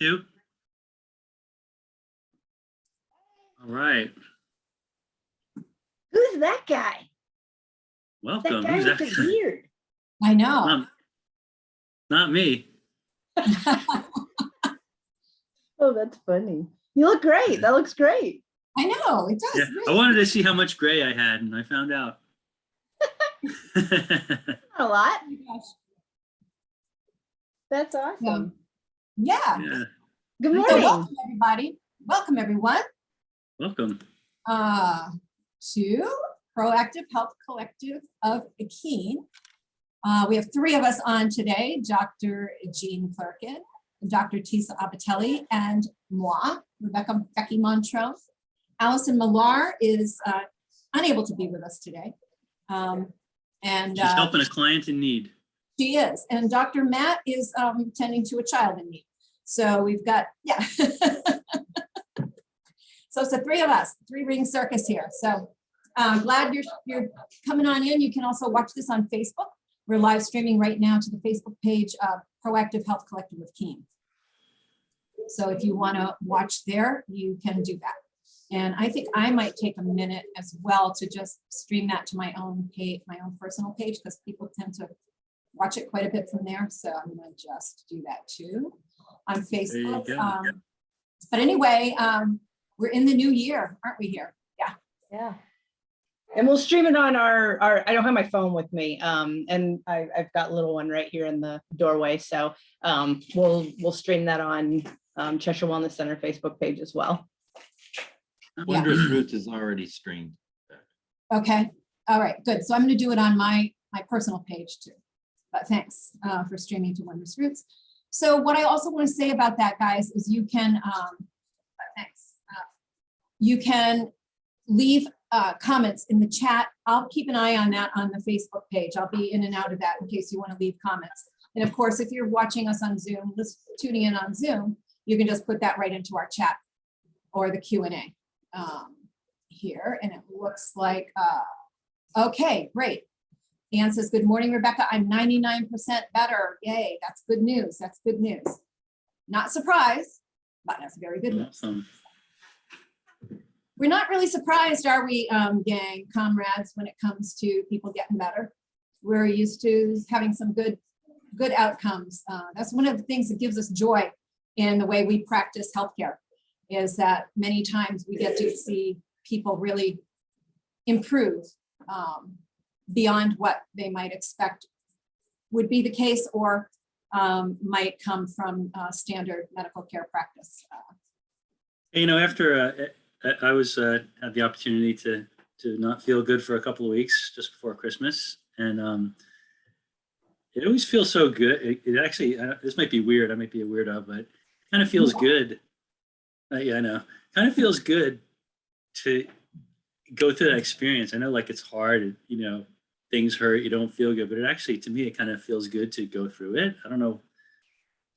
Two. All right. Who's that guy? Welcome. That guy Who's with that? the beard. I know. Not me. Oh, that's funny. You look great. That looks great. I know, it does. Yeah, I really. wanted to see how much gray I had, and I found out. Not a lot. Oh my gosh. That's awesome. Yeah. Yeah. Good So morning. welcome everybody. Welcome everyone Welcome. to Proactive Health Collective of Keene. We have three of us on today, Dr. Jean Clerkin, Dr. Tisa Abatelli, and moi, Becky Montrose. Allison Millar is unable to be with us today. And She's helping a client in need. she is. And Dr. Matt is tending to a child in need. So we've got, yeah. So it's the three of us, three-ring circus here. So glad you're coming on in. You can also watch this on Facebook. We're live streaming right now to the Facebook page of Proactive Health Collective of Keene. So if you want to watch there, you can do that. And I think I might take a minute as well to just stream that to my own page, my own personal page, because people tend to watch it quite a bit from there. So I'm going to just do that too on Facebook. go. But anyway, we're in the new year, aren't we here? Yeah. Yeah. And we'll stream it on our I don't have my phone with me. And I've got a little one right here in the doorway. So we'll stream that on Cheshire Wellness Center Facebook page as well. Yeah. Wondrous Roots is already streamed. Okay. All right, good. So I'm going to do it on my personal page too. But thanks for streaming to Wondrous Roots. So what I also want to say about that, guys, is you can, you can leave comments in the chat. I'll keep an eye on that on the Facebook page. I'll be in and out of that in case you want to leave comments. And of course, if you're watching us on Zoom, just tuning in on Zoom, you can just put that right into our chat or the Q&A here. And it looks like, okay, great. Ann says, good morning, Rebecca. I'm 99% better. Yay, that's good news. That's good news. Not surprised, but that's very good news. Awesome. We're not really surprised, are we, gang, comrades, when it comes to people getting better? We're used to having some good outcomes. That's one of the things that gives us joy in the way we practice healthcare, is that many times we get to see people really improve beyond what they might expect would be the case, or might come from standard medical care practice. You know, after I was had the opportunity to not feel good for a couple of weeks just before Christmas, and it always feels so good. It actually, this might be weird. I might be a weirdo, but it kind of feels good. Yeah, I know. Kind of feels good to go through that experience. I know, like, it's hard. You know, things hurt. You don't feel good, but it actually, to me, it kind of feels good to go through it. I don't know,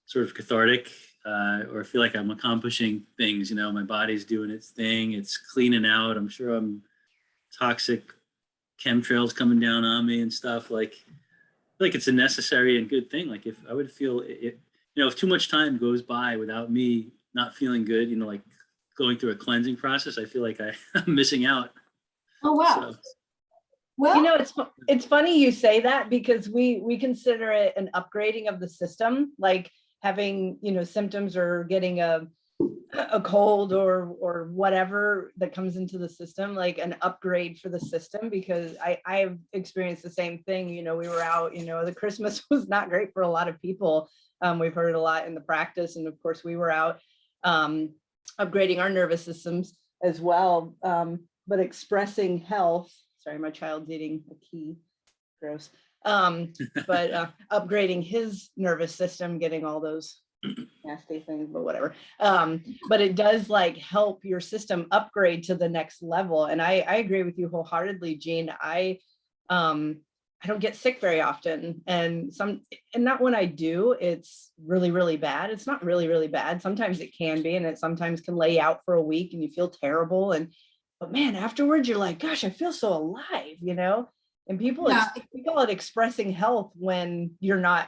sort of cathartic. Or feel like I'm accomplishing things, you know, my body's doing its thing, it's cleaning out. I'm sure I'm toxic chemtrails coming down on me and stuff. Like it's a necessary and good thing. Like, if I would feel it, you know, if too much time goes by without me not feeling good, you know, like going through a cleansing process, I feel like I'm missing out. Oh, wow. So, Well, You know, it's funny you say that, because we consider it an upgrading of the system, like having, you know, symptoms or getting a cold or whatever that comes into the system, like an upgrade for the system, because I've experienced the same thing. You know, we were out, you know, the Christmas was not great for a lot of people. We've heard a lot in the practice, and of course we were out upgrading our nervous systems as well, but expressing health. Sorry, my child's eating a key. Gross. But upgrading his nervous system, getting all those nasty things, but whatever. But it does, like, help your system upgrade to the next level. And I agree with you wholeheartedly, Jean. I don't get sick very often, and not when I do, it's really, really bad. It's not really, really bad. Sometimes it can be, and it sometimes can lay out for a week and you feel terrible. But man, afterwards you're like, gosh, I feel so alive, you know? And people, Yeah. we call it expressing health when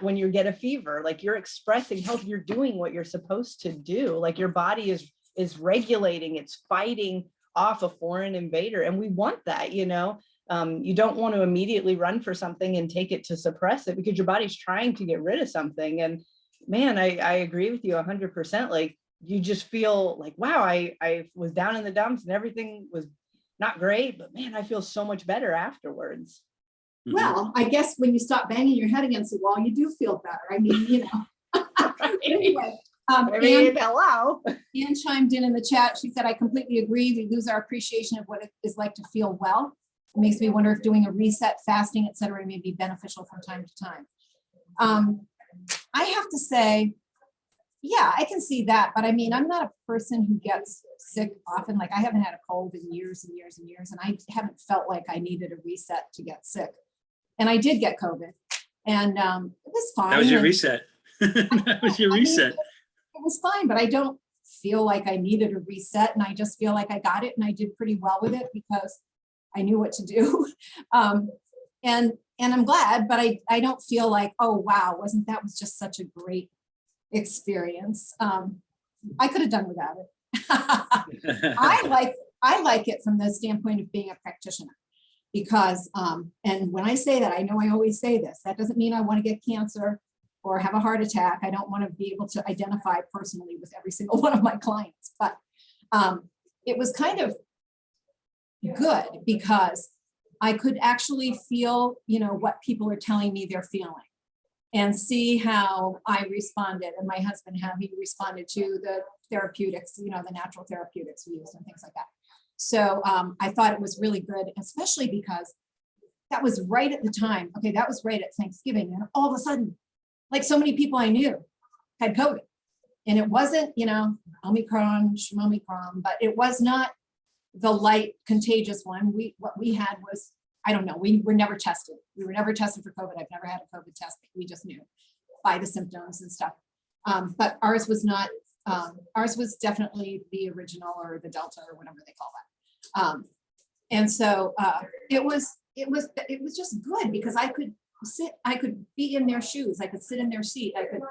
when you get a fever, like you're expressing health, you're doing what you're supposed to do. Like your body is regulating, it's fighting off a foreign invader. And we want that, you know. You don't want to immediately run for something and take it to suppress it because your body's trying to get rid of something. And man, I agree with you 100%. Like you just feel like, wow, I was down in the dumps and everything was not great, but man, I feel so much better afterwards. Mhm. Well, I guess when you stop banging your head against the wall, you do feel better. I mean, you know. Anyway, I mean, hello. Anne chimed in the chat. She said, I completely agree. We lose our appreciation of what it is like to feel well. It makes me wonder if doing a reset, fasting, et cetera, may be beneficial from time to time. I have to say, yeah, I can see that. But I mean, I'm not a person who gets sick often. Like I haven't had a cold in years and years and years. And I haven't felt like I needed a reset to get sick. And I did get COVID. And it was fine. That was your and- reset. That was your I mean, reset. It was fine, but I don't feel like I needed a reset, and I just feel like I got it and I did pretty well with it because I knew what to do. And I'm glad, but I don't feel like, oh wow, that was just such a great experience. I could have done without it. I like it from the standpoint of being a practitioner because and when I say that, I know I always say this, that doesn't mean I want to get cancer or have a heart attack. I don't want to be able to identify personally with every single one of my clients, but it was kind of good because I could actually feel, you know, what people are telling me they're feeling and see how I responded, and my husband, how he responded to the therapeutics, you know, the natural therapeutics we used and things like that. So I thought it was really good, especially because that was right at the time. Okay, that was right at Thanksgiving, and all of a sudden, like so many people I knew had COVID. And it wasn't, you know, Omicron, Shmomicron, but it was not the light contagious one. What we had was, I don't know, we were never tested. We were never tested for COVID. I've never had a COVID test. We just knew by the symptoms and stuff. But ours was not, ours was definitely the original or the Delta or whatever they call that. And so it was just good because I could be in their shoes. I could sit in their seat. I could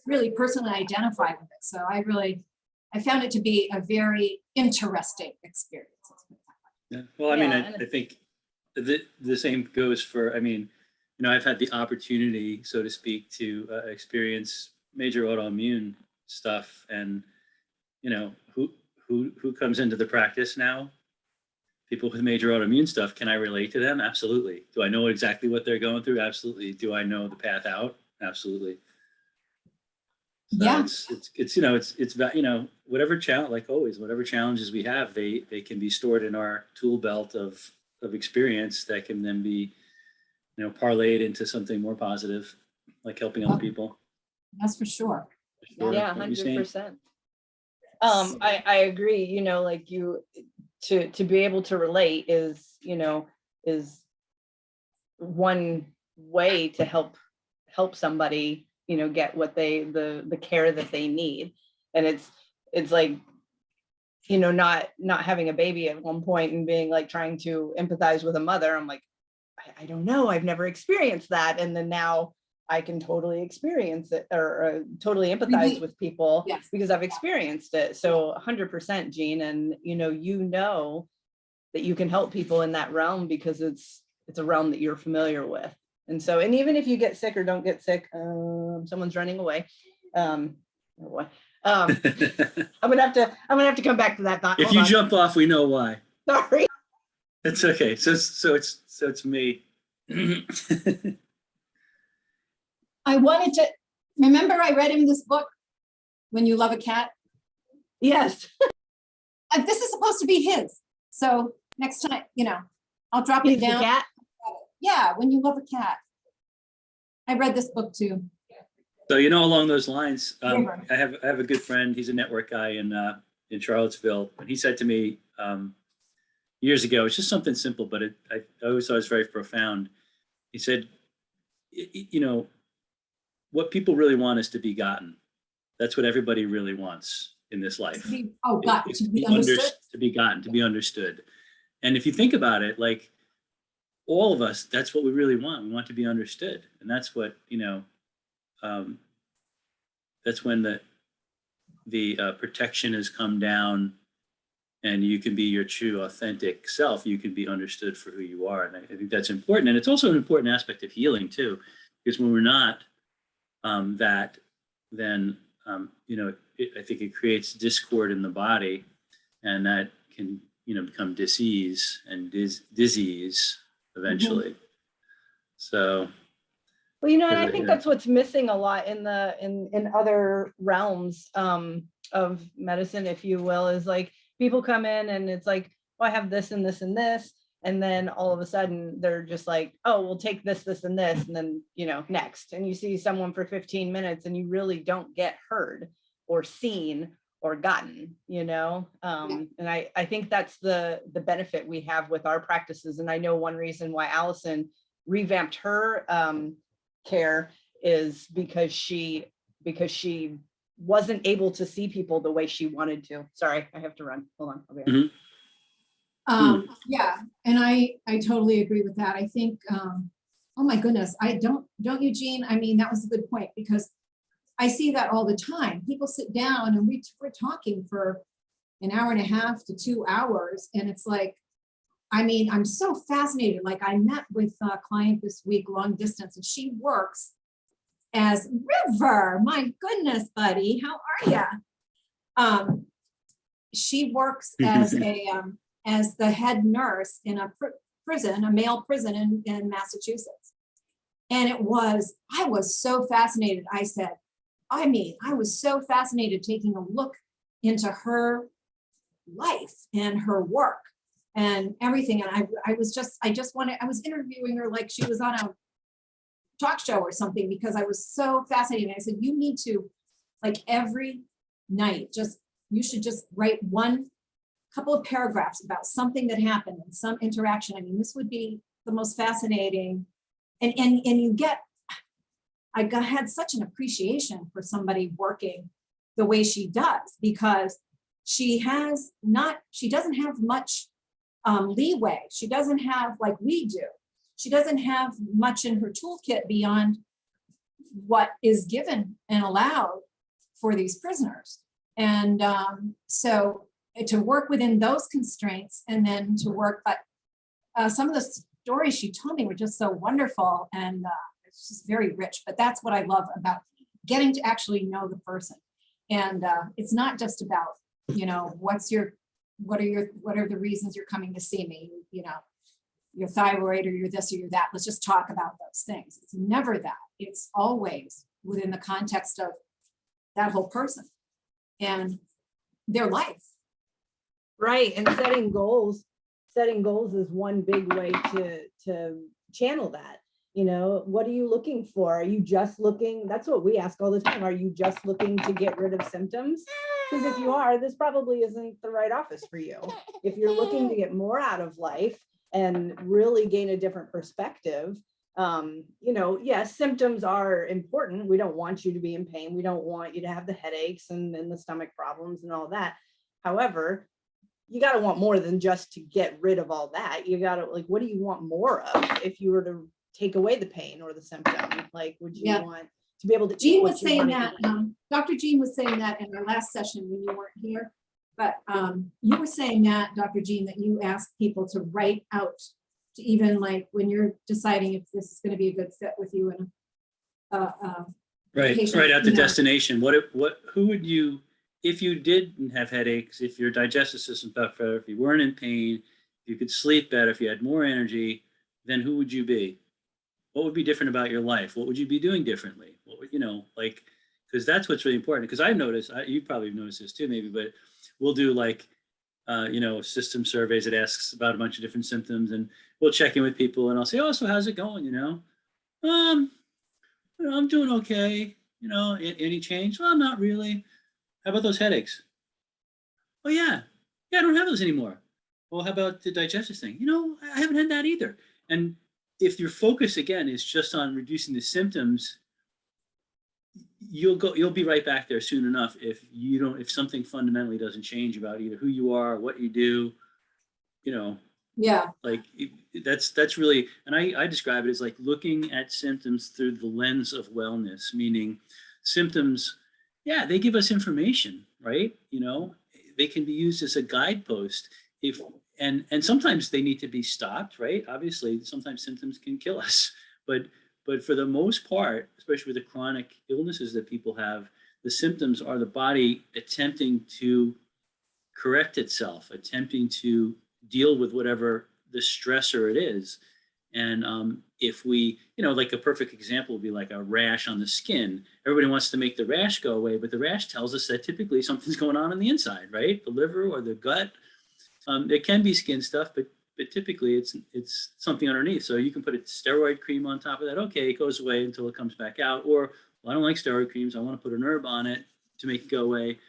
really personally identify with it. So I found it to be a very interesting experience. Yeah. Well, I mean, Yeah, I think the same goes for, I mean, you know, I've had the opportunity, so to speak, to experience major autoimmune stuff, and you know, who comes into the practice now? People with major autoimmune stuff. Can I relate to them? Absolutely. Do I know exactly what they're going through? Absolutely. Do I know the path out? Absolutely. So Yeah. it's you know, it's you know, whatever challenge, like always, whatever challenges we have, they can be stored in our tool belt of experience that can then be, you know, parlayed into something more positive, like helping other people. That's for sure. Sure. Yeah, What were you saying? 100%. I agree, you know, like you, to be able to relate is, you know, is one way to help somebody, you know, get what the care that they need. And it's like, you know, not having a baby at one point and being like trying to empathize with a mother. I'm like, I don't know, I've never experienced that. And then now I can totally experience it or totally empathize with people Yes. because I've experienced it. So 100%, Jean, and you know that you can help people in that realm because it's a realm that you're familiar with. And so, and even if you get sick or don't get sick, someone's running away. I'm gonna have to come back to that thought. If Hold you on. jump off, we know why. Sorry. It's okay. So it's me. I wanted to, remember I read him this book, When You Love a Cat? Yes. This is supposed to be his. So next time, you know, I'll drop it He's the down. cat. Yeah, When You Love a Cat. I read this book too. So, you know, along those lines, River. I have a good friend. He's a network guy in Charlottesville, and he said to me years ago, it's just something simple, but I always thought it was very profound. He said, you know, what people really want is to be gotten. That's what everybody really wants in this life. Oh, God, It's to be understood. to be gotten, to be understood. And if you think about it, like all of us, that's what we really want. We want to be understood. And that's what, that's when the protection has come down and you can be your true authentic self. You can be understood for who you are. And I think that's important. And it's also an important aspect of healing too, because when we're not that, then, I think it creates discord in the body, and that can, become disease and disease eventually. So, Well, and I Yeah. think that's what's missing a lot in in other realms of medicine, if you will, is like people come in and it's like, oh, I have this and this and this. And then all of a sudden they're just like, oh, we'll take this, this, and this. And then, next. And you see someone for 15 minutes and you really don't get heard or seen or gotten, and I think that's the benefit we have with our practices. And I know one reason why Allison revamped her care is because she wasn't able to see people the way she wanted to. Sorry, I have to run. Hold on. I'll be right back. Yeah, and I totally agree with that. I think, oh my goodness, don't you, Jean? I mean, that was a good point, because I see that all the time. People sit down and we're talking for an hour and a half to 2 hours. And it's like, I mean, I'm so fascinated. Like, I met with a client this week, long distance, and she works as River. My goodness, buddy, how are you? She works as as the head nurse in a prison, a male prison in Massachusetts. And I was so fascinated. I was so fascinated taking a look into her life and her work and everything. And I was interviewing her like she was on a talk show or something, because I was so fascinated. I said, you need to, like, every night, you should just write couple of paragraphs about something that happened and some interaction. I mean, this would be the most fascinating. And I had such an appreciation for somebody working the way she does, because she doesn't have much leeway. She doesn't have, like we do, she doesn't have much in her toolkit beyond what is given and allowed for these prisoners. And so to work within those constraints, and then to work, but some of the stories she told me were just so wonderful, and it's just very rich. But that's what I love about getting to actually know the person. And it's not just about, what are the reasons you're coming to see me, your thyroid or your this or your that. Let's just talk about those things. It's never that. It's always within the context of that whole person and their life. Right. And setting goals is one big way to channel that. What are you looking for? Are you just looking? That's what we ask all the time. Are you just looking to get rid of symptoms? Because if you are, this probably isn't the right office for you. If you're looking to get more out of life and really gain a different perspective, yes, symptoms are important. We don't want you to be in pain. We don't want you to have the headaches and the stomach problems and all that. However, you got to want more than just to get rid of all that. You got to, like, what do you want more of? If you were to take away the pain or the symptom, like, would you want to be able to Jean was saying that, Dr. Jean was saying that in our last session when you weren't here, but you were saying that, Dr. Jean, that you asked people to write out, to even, like, when you're deciding if this is going to be a good fit with you, and right at the destination. Who would you, if you didn't have headaches, if your digestive system felt better, if you weren't in pain, if you could sleep better, if you had more energy, then who would you be? What would be different about your life? What would you be doing differently? What would, because that's what's really important. Because I've noticed, you probably noticed this too, maybe, but we'll do system surveys that asks about a bunch of different symptoms, and we'll check in with people, and I'll say, oh, so how's it going? I'm doing okay. Any change? Well, not really. How about those headaches? Oh yeah, I don't have those anymore. Well, how about the digestive thing? I haven't had that either. And if your focus again is just on reducing the symptoms, you'll be right back there soon enough. If something fundamentally doesn't change about either who you are, what you do, Yeah, Like that's really, and I describe it as like looking at symptoms through the lens of wellness, meaning symptoms, yeah, they give us information, right? You know, they can be used as a guidepost if, and sometimes they need to be stopped, right? Obviously, sometimes symptoms can kill us, but for the most part, especially with the chronic illnesses that people have, the symptoms are the body attempting to correct itself, attempting to deal with whatever the stressor it is. And if we, you know, like a perfect example would be like a rash on the skin. Everybody wants to make the rash go away, but the rash tells us that typically something's going on the inside, right? The liver or the gut. It can be skin stuff, but typically it's something underneath. So you can put a steroid cream on top of that. Okay, it goes away until it comes back out. Or, well, I don't like steroid creams. I want to put an herb on it to make it go away.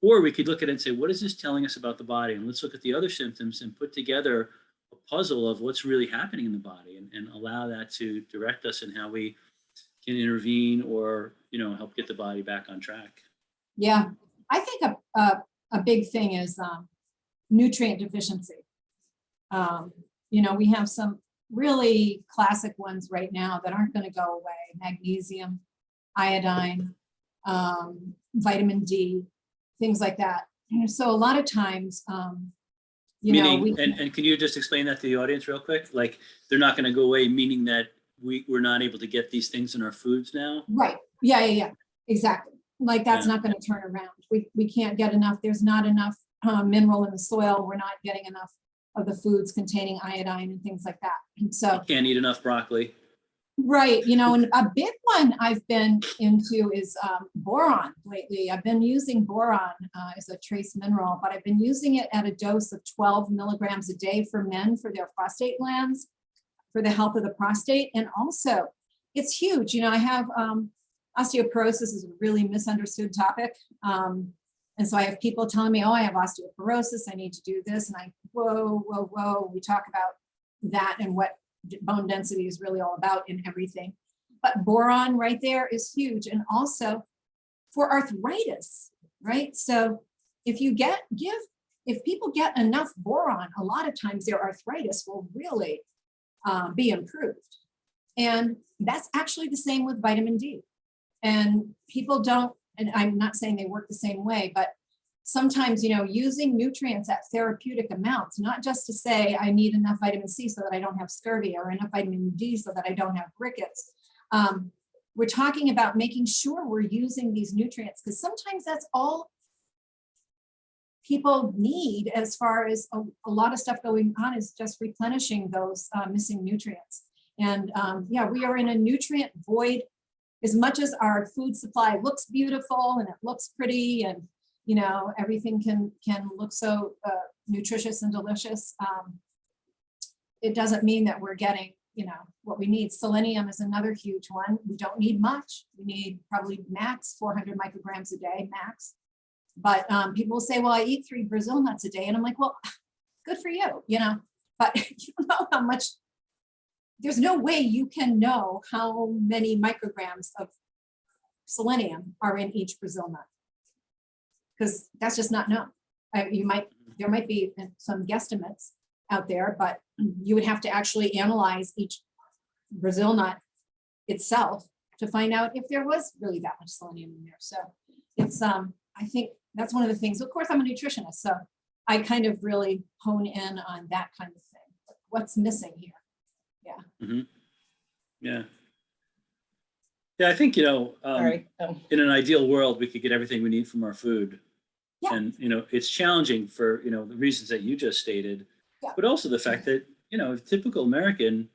Or we could look at it and say, what is this telling us about the body? And let's look at the other symptoms and put together a puzzle of what's really happening in the body, and allow that to direct us in how we can intervene or, you know, help get the body back on track. yeah. I think a big thing is nutrient deficiency. You know, we have some really classic ones right now that aren't going to go away: magnesium, iodine, vitamin D, things like that. And so a lot of times, you know, Meaning, and can you just explain that to the audience real quick? Like they're not going to go away, meaning that we're not able to get these things in our foods now? right. Yeah, exactly. Like that's Yeah. not going to turn around. We can't get enough. There's not enough mineral in the soil. We're not getting enough of the foods containing iodine and things like that. And so, Can't eat enough broccoli. right, you know, and a big one I've been into is boron lately. I've been using boron as a trace mineral, but I've been using it at a dose of 12 milligrams a day for men for their prostate glands, for the health of the prostate. And also, it's huge. You know, I have osteoporosis is a really misunderstood topic. And so I have people telling me, oh, I have osteoporosis, I need to do this. And I, whoa. We talk about that and what bone density is really all about in everything. But boron right there is huge. And also for arthritis, right? So if people get enough boron, a lot of times their arthritis will really be improved. And that's actually the same with vitamin D. And people don't, and I'm not saying they work the same way, but sometimes, you know, using nutrients at therapeutic amounts, not just to say I need enough vitamin C so that I don't have scurvy, or enough vitamin D so that I don't have rickets. We're talking about making sure we're using these nutrients, because sometimes that's all people need as far as a lot of stuff going on is just replenishing those missing nutrients. And yeah, we are in a nutrient void. As much as our food supply looks beautiful and it looks pretty, and you know, everything can look so nutritious and delicious, it doesn't mean that we're getting, you know, what we need. Selenium is another huge one. We don't need much. We need probably max 400 micrograms a day, max. But people will say, well, I eat 3 Brazil nuts a day. And I'm like, well, good for you, you know, but you don't know how much. There's no way you can know how many micrograms of selenium are in each Brazil nut, because that's just not known. There might be some guesstimates out there, but you would have to actually analyze each Brazil nut itself to find out if there was really that much selenium in there. So it's, I think that's one of the things. Of course, I'm a nutritionist, so I kind of really hone in on that kind of thing. What's missing here? Mm-hmm. Yeah. Yeah, I think, you know, Sorry. Oh. in an ideal world, we could get everything we need from our food. Yeah. And, you know, it's challenging for, you know, the reasons that you just stated, Yeah. but also the fact that, you know, typical American,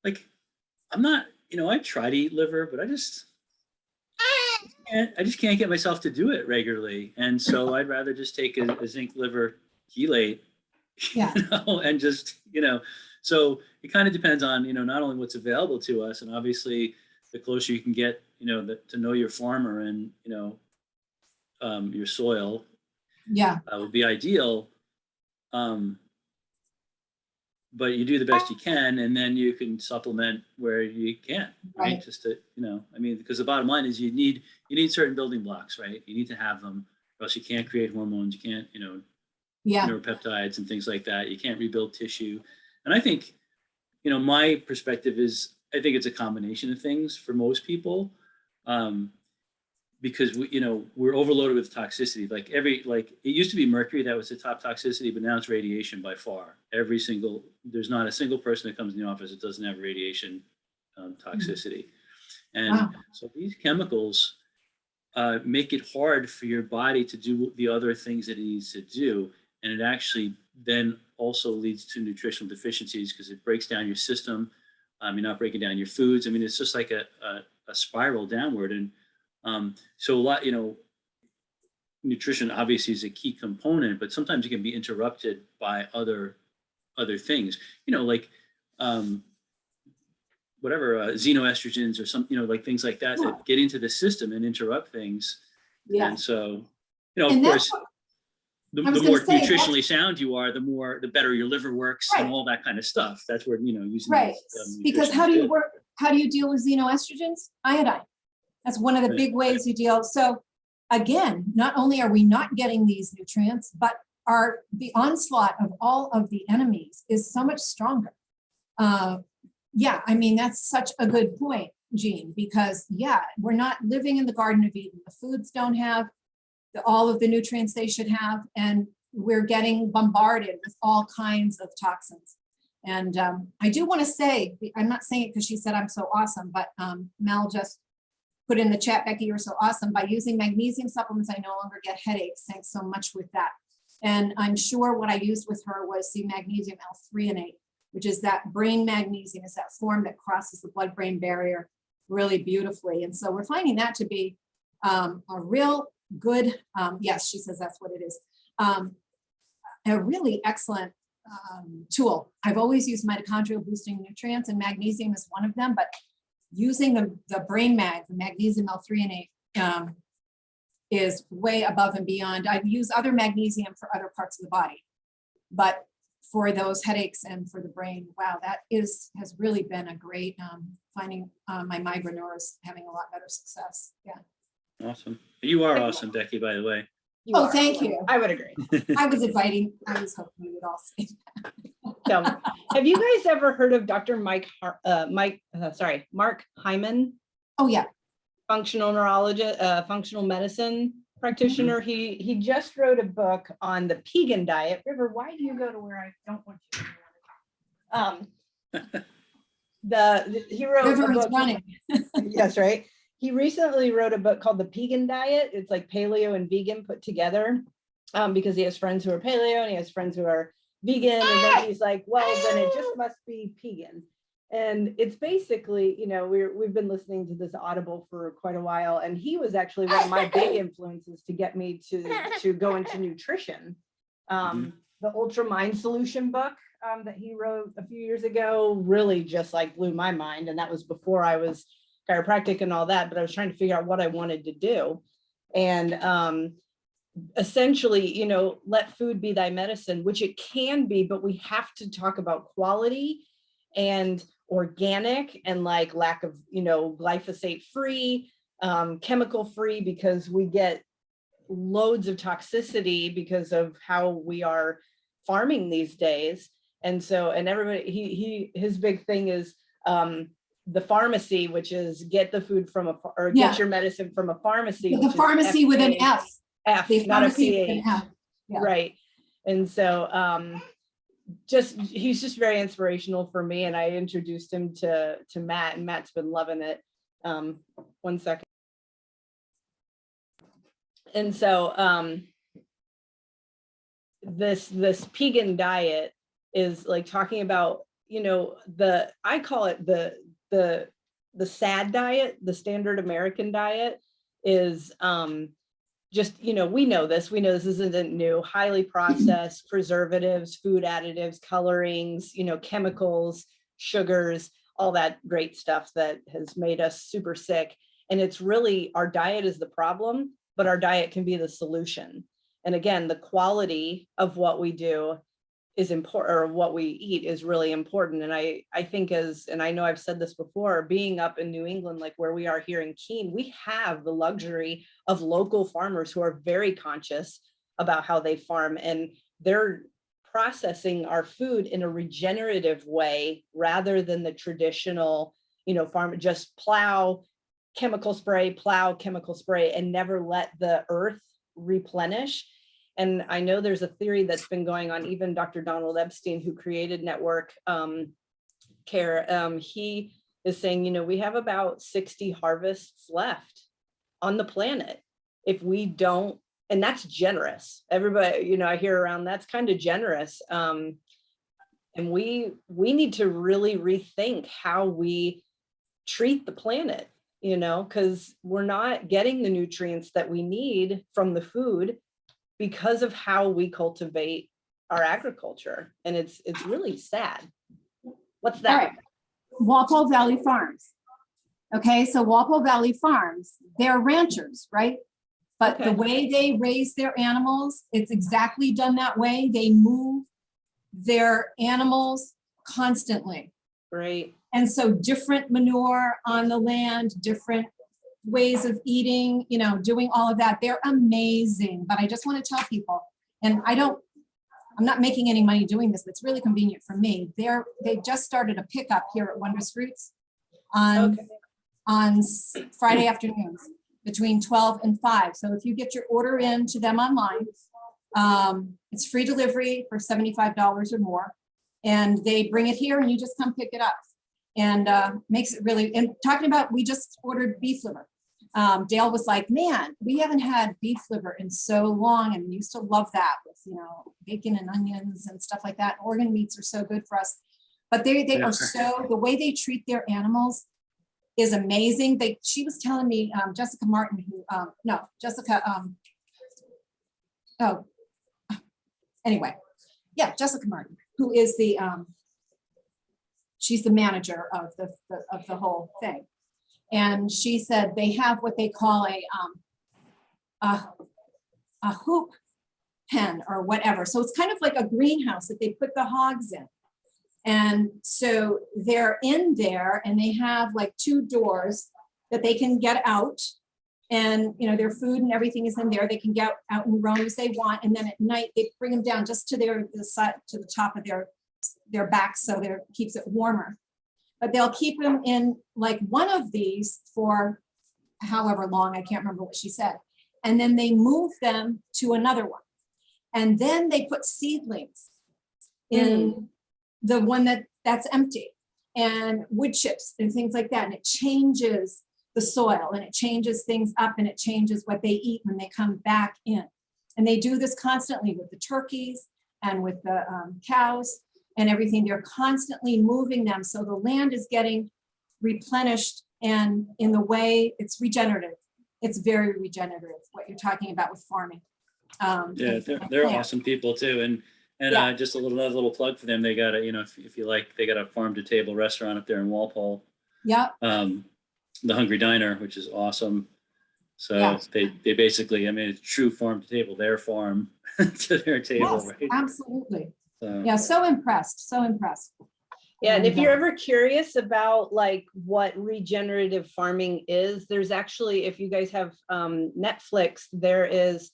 like, I'm not, you know, I try to eat liver, but I just can't get myself to do it regularly. And so I'd rather just take a zinc liver chelate, Yeah. you know, and just, you know, so it kind of depends on, you know, not only what's available to us, and obviously the closer you can get, you know, to know your farmer and, you know, your soil, Yeah. would be ideal. But you do the best you can, and then you can supplement where you can, right? Right. Just to, you know, I mean, because the bottom line is you need certain building blocks, right? You need to have them, or else you can't create hormones. You can't, you know, Yeah, neuropeptides and things like that. You can't rebuild tissue. And I think, my perspective is, I think it's a combination of things for most people. Because we're overloaded with toxicity. Like it used to be mercury that was the top toxicity, but now it's radiation by far. There's not a single person that comes in the office that doesn't have radiation toxicity. And wow. so these chemicals make it hard for your body to do the other things that it needs to do. And it actually then also leads to nutritional deficiencies because it breaks down your system. You're not breaking down your foods. I mean, it's just like a spiral downward. And so a lot, nutrition obviously is a key component, but sometimes it can be interrupted by other things, like xenoestrogens or some, like things like that that get into the system and interrupt things. Yeah. And so, of And course, the I was more gonna say, nutritionally sound you are, the better your liver works and all that kind of stuff. That's where, using right, these, because nutrition is how do you deal with xenoestrogens? Iodine. That's one of the Right. big ways you deal. So again, not only are we not getting these nutrients, but the onslaught of all of the enemies is so much stronger. Yeah, I mean, that's such a good point, Jean, because we're not living in the Garden of Eden. The foods don't have all of the nutrients they should have, and we're getting bombarded with all kinds of toxins. And I do want to say, I'm not saying it because she said I'm so awesome, but Mel just put in the chat, Becky, you're so awesome. By using magnesium supplements, I no longer get headaches. Thanks so much with that. And I'm sure what I used with her was the magnesium L-threonate, which is that brain magnesium, is that form that crosses the blood-brain barrier really beautifully. And so we're finding that to be a real good, yes, she says that's what it is, a really excellent tool. I've always used mitochondrial boosting nutrients, and magnesium is one of them, but using the brain mag, the magnesium L-threonate, is way above and beyond. I've used other magnesium for other parts of the body, but for those headaches and for the brain, wow, that has really been a great finding my migraineurs having a lot better success. Yeah. Awesome. You are awesome, Becky, by the way. You Oh, are. thank you. I would agree. I was hoping we would all say that. So, have you guys ever heard of Dr. Mark Hyman, Oh, yeah. functional neurologist, functional medicine practitioner? He just wrote a book on the Pegan diet. River, why do you go to where I don't want you? He wrote River a is book. running. Yes, right. He recently wrote a book called The Pegan Diet. It's like paleo and vegan put together, because he has friends who are paleo and he has friends who are vegan. And then he's like, well, then it just must be Pegan. And it's basically, we've been listening to this Audible for quite a while. And he was actually one of my big influences to get me to go into nutrition. The Ultra Mind Solution book that he wrote a few years ago really just like blew my mind. And that was before I was chiropractic and all that, but I was trying to figure out what I wanted to do. And essentially, let food be thy medicine, which it can be, but we have to talk about quality and organic and like lack of, glyphosate free, chemical free, because we get loads of toxicity because of how we are farming these days. And so, and everybody, his big thing is, the pharmacy, which is get the food from get your medicine from a pharmacy. The pharmacy with an F. The not a pharmacy with PH. an F. Yeah. Right. And so he's just very inspirational for me. And I introduced him to Matt, and Matt's been loving it. 1 second. And so this Pegan diet is like talking about, I call it the SAD diet, the standard American diet is just, we know this isn't new, highly processed preservatives, food additives, colorings, chemicals, sugars, all that great stuff that has made us super sick. And it's really, our diet is the problem, but our diet can be the solution. And again, the quality of what we do is important, or what we eat is really important. And I think and I know I've said this before, being up in New England, like where we are here in Keene, we have the luxury of local farmers who are very conscious about how they farm. And they're processing our food in a regenerative way rather than the traditional, farm, just plow, chemical spray, and never let the earth replenish. And I know there's a theory that's been going on, even Dr. Donald Epstein, who created Network Care, he is saying, we have about 60 harvests left on the planet. If we don't, and that's generous. Everybody, I hear around, that's kind of generous. And we need to really rethink how we treat the planet, because we're not getting the nutrients that we need from the food because of how we cultivate our agriculture. And it's really sad. What's All that? right. Walpole Valley Farms. Okay, so Walpole Valley Farms, they're ranchers, right? But the Okay. way they raise their animals, it's exactly done that way. They move their animals constantly. Great. And so different manure on the land, different ways of eating, doing all of that. They're amazing. But I just want to tell people, and I'm not making any money doing this, but it's really convenient for me. They just started a pickup here at Wondrous Fruits Okay. on Friday afternoons between 12 and 5. So if you get your order in to them online, it's free delivery for $75 or more. And they bring it here and you just come pick it up. And makes it really, and talking about, we just ordered beef liver. Dale was like, man, we haven't had beef liver in so long, and we used to love that with, bacon and onions and stuff like that. Organ meats are so good for us. But they Yeah. are so, the way they treat their animals is amazing. She was telling me, Jessica Martin, Jessica Martin, who is she's the manager of the whole thing. And she said they have what they call a hoop pen or whatever. So it's kind of like a greenhouse that they put the hogs in. And so they're in there and they have like 2 doors that they can get out, and their food and everything is in there. They can get out and roam as they want. And then at night they bring them down just to the top of their back, so it keeps it warmer. But they'll keep them in like one of these for however long, I can't remember what she said. And then they move them to another one. And then they put seedlings in the one that's empty, and wood chips and things like that. And it changes the soil, and it changes things up, and it changes what they eat when they come back in. And they do this constantly with the turkeys and with the cows and everything. They're constantly moving them. So the land is getting replenished, and in the way it's regenerative. It's very regenerative, what you're talking about with farming. Yeah, they're awesome people too. And Yeah. just another little plug for them. They got a, if you like, they got a farm to table restaurant up there in Walpole, Yep. the Hungry Diner, which is awesome. So Yeah. they basically, it's true farm to table, their farm to their table, Yes, right? absolutely. So, Yeah, so impressed, so impressed. Yeah, and if And, you're ever curious about like what regenerative farming is, there's actually, if you guys have Netflix, there is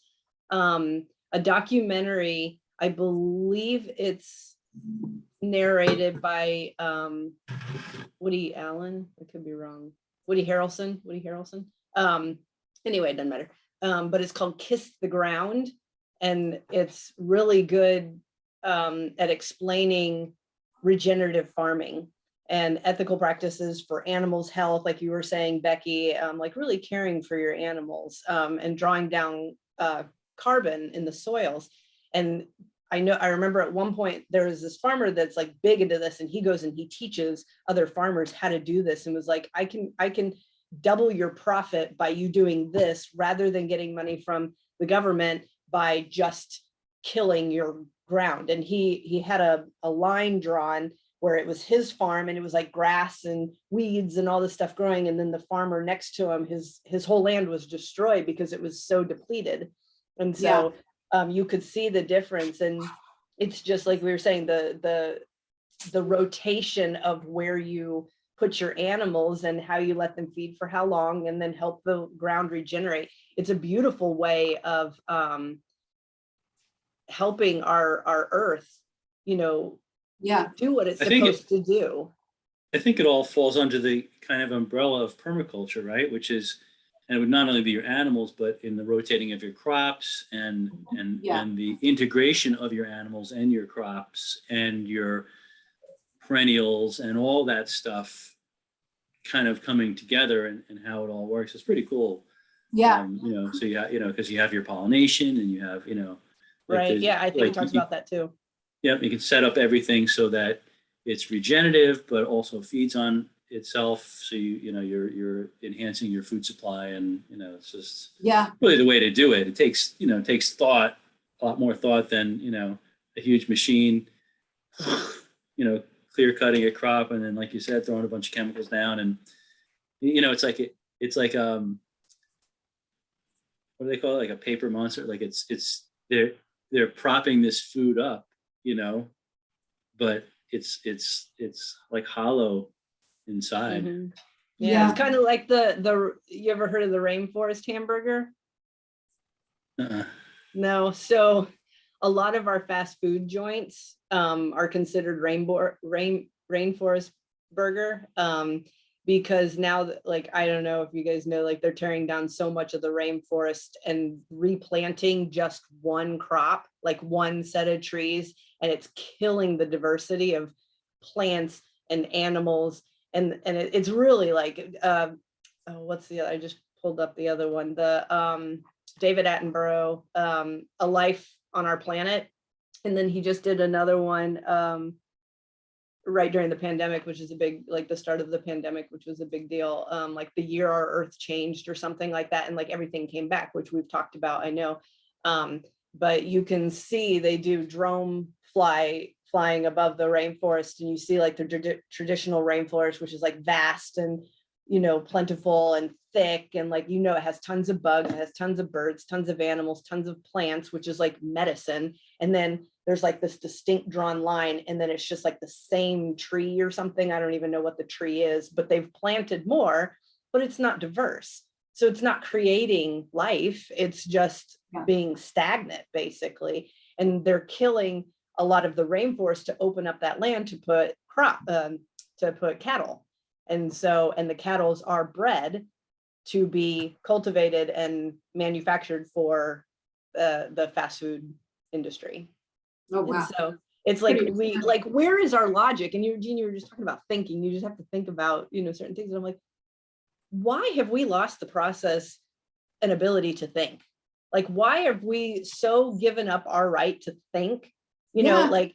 a documentary, I believe it's narrated by Woody Allen, I could be wrong, Woody Harrelson. Anyway, it doesn't matter. But it's called Kiss the Ground, and it's really good at explaining regenerative farming and ethical practices for animals' health, like you were saying, Becky, like really caring for your animals and drawing down carbon in the soils. And I remember at one point there was this farmer that's like big into this, and he goes and he teaches other farmers how to do this, and was like, I can double your profit by you doing this rather than getting money from the government by just killing your ground. And he had a line drawn where it was his farm, and it was like grass and weeds and all this stuff growing, and then the farmer next to him, his whole land was destroyed because it was so depleted. And so you could see the difference. And it's just like we were saying, the rotation of where you put your animals and how you let them feed for how long, and then help the ground regenerate. It's a beautiful way of helping our earth, you know, Yeah, do what it's I think supposed to do. I think it all falls under the kind of umbrella of permaculture, right? Which is, and it would not only be your animals, but in the rotating of your crops Yeah. and the integration of your animals and your crops and your perennials and all that stuff kind of coming together and how it all works. It's pretty cool. yeah, You know, so because you have your pollination and you have, like Right. Yeah, I think like it talks about that too. Yep, you can set up everything so that it's regenerative, but also feeds on itself. So you're enhancing your food supply, and it's just yeah, really the way to do it. It takes thought, a lot more thought than a huge machine, clear cutting a crop, and then like you said, throwing a bunch of chemicals down, and it's like what do they call it? Like a paper monster. Like they're propping this food up, but it's like hollow inside. Mhm. Yeah. Yeah, it's kind of like you ever heard of the rainforest hamburger? Uh-uh. No. So a lot of our fast food joints are considered rainforest burger because now like I don't know if you guys know, like they're tearing down so much of the rainforest and replanting just one crop, like one set of trees, and it's killing the diversity of plants and animals, and it's really like what's the other, I just pulled up the other one, the David Attenborough, A Life on Our Planet. And then he just did another one right during the pandemic, which is a big, like the start of the pandemic, which was a big deal. Like the year our earth changed or something like that. And like everything came back, which we've talked about, I know. But you can see they do drone flying above the rainforest, and you see like the traditional rainforest, which is like vast and plentiful and thick, and like it has tons of bugs, it has tons of birds, tons of animals, tons of plants, which is like medicine. And then there's like this distinct drawn line, and then it's just like the same tree or something. I don't even know what the tree is, but they've planted more, but it's not diverse. So it's not creating life, it's just being stagnant basically. And they're killing a lot of the rainforest to open up that land to put cattle. And the cattles are bred to be cultivated and manufactured for the fast food industry. oh, wow. And so it's like Pretty where is our logic? And Eugene, you were just talking about thinking. You just have to think about certain things. And I'm like, why have we lost the process and ability to think? Like, why have we so given up our right to think? Like,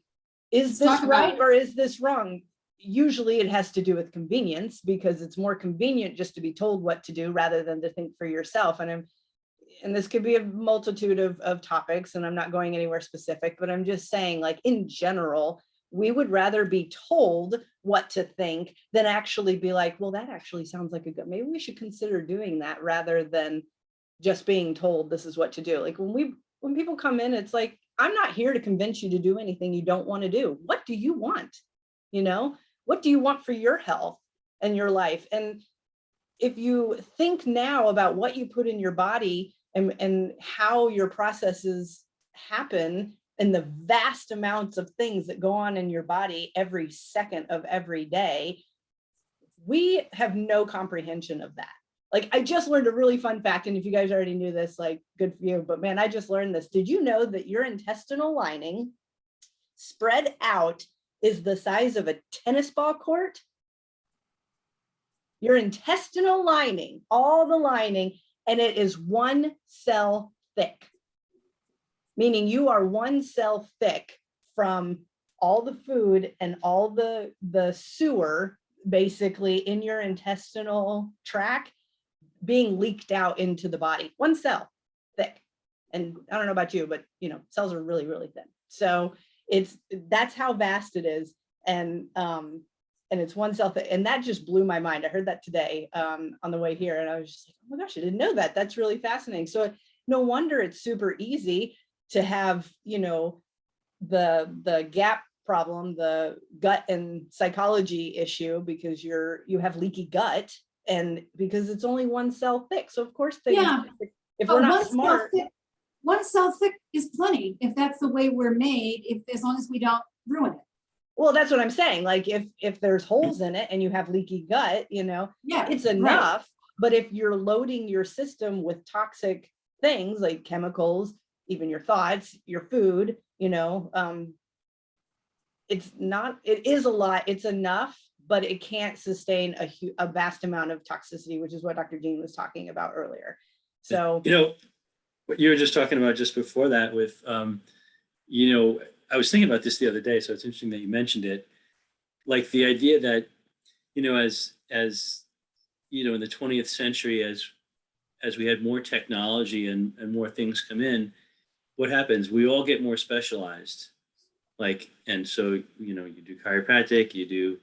is this right or is this wrong? Usually it has to do with convenience, because it's more convenient just to be told what to do rather than to think for yourself. And this could be a multitude of topics, and I'm not going anywhere specific, but I'm just saying, like, in general, we would rather be told what to think than actually be like, well, that actually sounds like maybe we should consider doing that, rather than just being told this is what to do. Like when people come in, it's like, I'm not here to convince you to do anything you don't want to do. What do you want? What do you want for your health and your life? And if you think now about what you put in your body and how your processes happen, and the vast amounts of things that go on in your body every second of every day, we have no comprehension of that. Like, I just learned a really fun fact, and if you guys already knew this, like, good for you, but man, I just learned this. Did you know that your intestinal lining spread out is the size of a tennis ball court? Your intestinal lining, all the lining, and it is one cell thick, meaning you are one cell thick from all the food and all the sewer basically in your intestinal tract being leaked out into the body. One cell thick. And I don't know about you, but cells are really, really thin. So that's how vast it is. And it's one cell thick. And that just blew my mind. I heard that today on the way here, and I was just like, oh my gosh, I didn't know that. That's really fascinating. So no wonder it's super easy to have, the gap problem, the gut and psychology issue, because you have leaky gut, and because it's only one cell thick. So of course, if we're not smart. one cell thick is plenty if that's the way we're made, if as long as we don't ruin it. Well, that's what I'm saying. Like if there's holes in it and you have leaky gut, Yeah, it's right. enough. But if you're loading your system with toxic things like chemicals, even your thoughts, your food, it's not, it is a lot, it's enough, but it can't sustain a vast amount of toxicity, which is what Dr. Dean was talking about earlier. So, What you were just talking about just before that with, I was thinking about this the other day, so it's interesting that you mentioned it. Like the idea that, as in the 20th century, as we had more technology and more things come in, what happens? We all get more specialized. Like, and so, you do chiropractic, you do,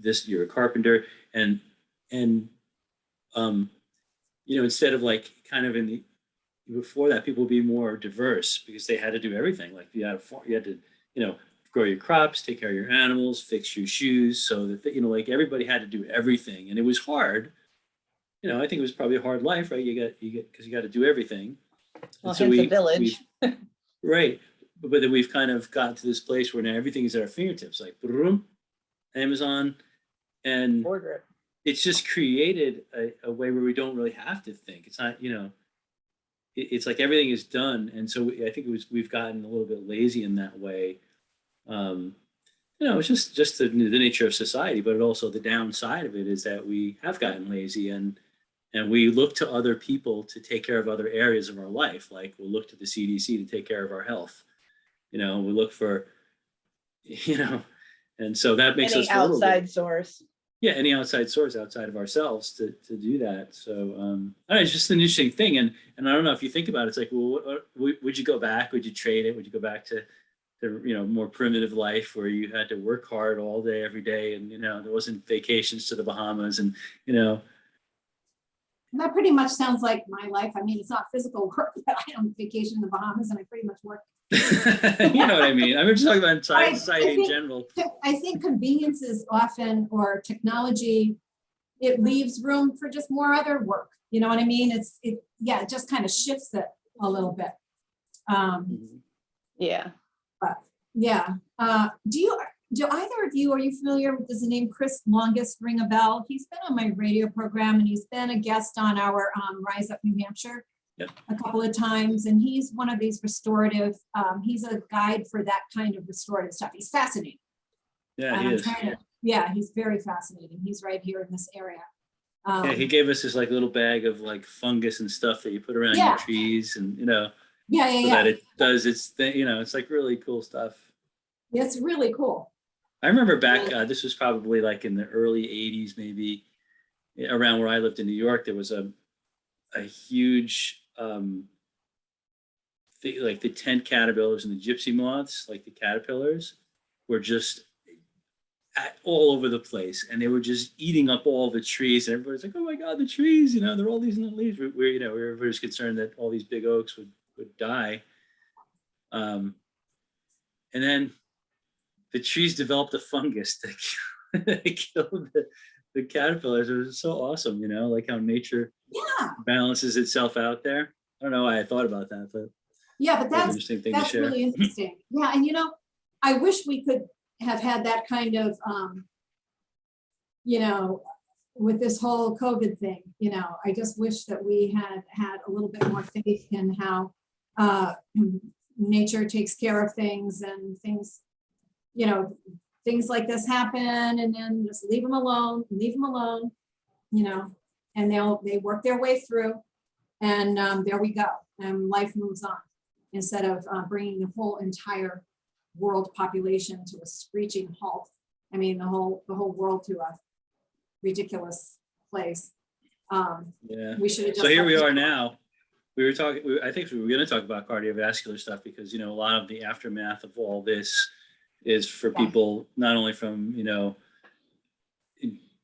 this, you're a carpenter, and instead of like kind of before that, people would be more diverse because they had to do everything. Like you had to, grow your crops, take care of your animals, fix your shoes. So that, like everybody had to do everything, and it was hard. I think it was probably a hard life, right? Because you got to do everything. well, So hence the village. right. But then we've kind of gotten to this place where now everything is at our fingertips, like boom, Amazon, and Order it. it's just created a way where we don't really have to think. It's not, it's like everything is done, and so I think we've gotten a little bit lazy in that way. It's just the nature of society, but also the downside of it is that we have gotten lazy and we look to other people to take care of other areas of our life. Like we'll look to the CDC to take care of our health. We look for, and so that makes Any us vulnerable. outside source. Yeah, any outside source outside of ourselves to do that. So I don't know, it's just an interesting thing. And I don't know if you think about it, it's like, well, would you go back? Would you trade it? Would you go back to more primitive life where you had to work hard all day, every day, and there wasn't vacations to the Bahamas, and That pretty much sounds like my life. I mean, it's not physical work, but I don't vacation in the Bahamas and I pretty much work. you know what I mean? I'm just talking about I society in think- general. I think convenience is often, or technology, it leaves room for just more other work. You know what I mean? It just kind of shifts it a little bit. Yeah. But yeah. Do either of you, are you familiar with, does the name Chris Longest ring a bell? He's been on my radio program and he's been a guest on our Rise Up New Hampshire a couple of times. And he's one of these restorative, he's a guide for that kind of restorative stuff. He's fascinating. Yeah, And he is. he's very fascinating. He's right here in this area. Yeah, he gave us this like little bag of like fungus and stuff that you put around Yeah. your trees, and so Yeah. that it does its thing. It's like really cool stuff. It's really cool. I remember back, this was probably like in the early 80s, maybe around where I lived in New York, there was a huge, like the tent caterpillars and the gypsy moths, like the caterpillars were just all over the place, and they were just eating up all the trees, and everybody's like, oh my God, the trees, there are all these little leaves. Everybody was concerned that all these big oaks would die. And then the trees developed a fungus that killed the caterpillars. It was so awesome, like how nature balances itself out there. I don't know why I thought about that, but Yeah, but it's an interesting thing to that's share. really interesting. Yeah, and I wish we could have had that kind of, with this whole COVID thing, I just wish that we had a little bit more faith in how nature takes care of things, and things, things like this happen, and then just leave them alone, and they work their way through, and there we go, and life moves on, instead of bringing the whole entire world population to a screeching halt. I mean, the whole world to a ridiculous place. Yeah. We should have just. So here we are now. We were talking, I think we were going to talk about cardiovascular stuff because, a lot of the aftermath of all this is for people, not only from,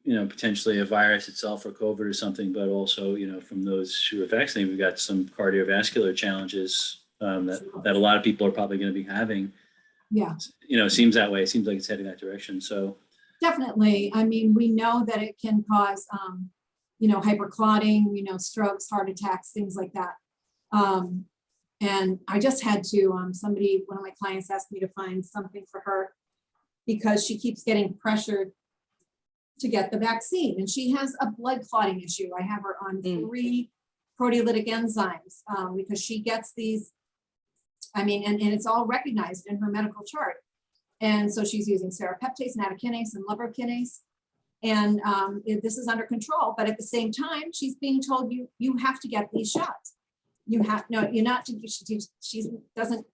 potentially a virus itself or COVID or something, but also, from those who are vaccinated. We've got some cardiovascular challenges that a lot of people are probably going to be having. Yeah. It seems that way. It seems like it's heading that direction. So Definitely. I mean, we know that it can cause, hyperclotting, strokes, heart attacks, things like that. And I just had to, one of my clients asked me to find something for her because she keeps getting pressured to get the vaccine, and she has a blood clotting issue. I have her on 3 proteolytic enzymes because she gets these, and it's all recognized in her medical chart. And so she's using serrapeptase, nattokinase, and levokinase. And this is under control, but at the same time, she's being told you have to get these shots. You have, no, you're not, she doesn't,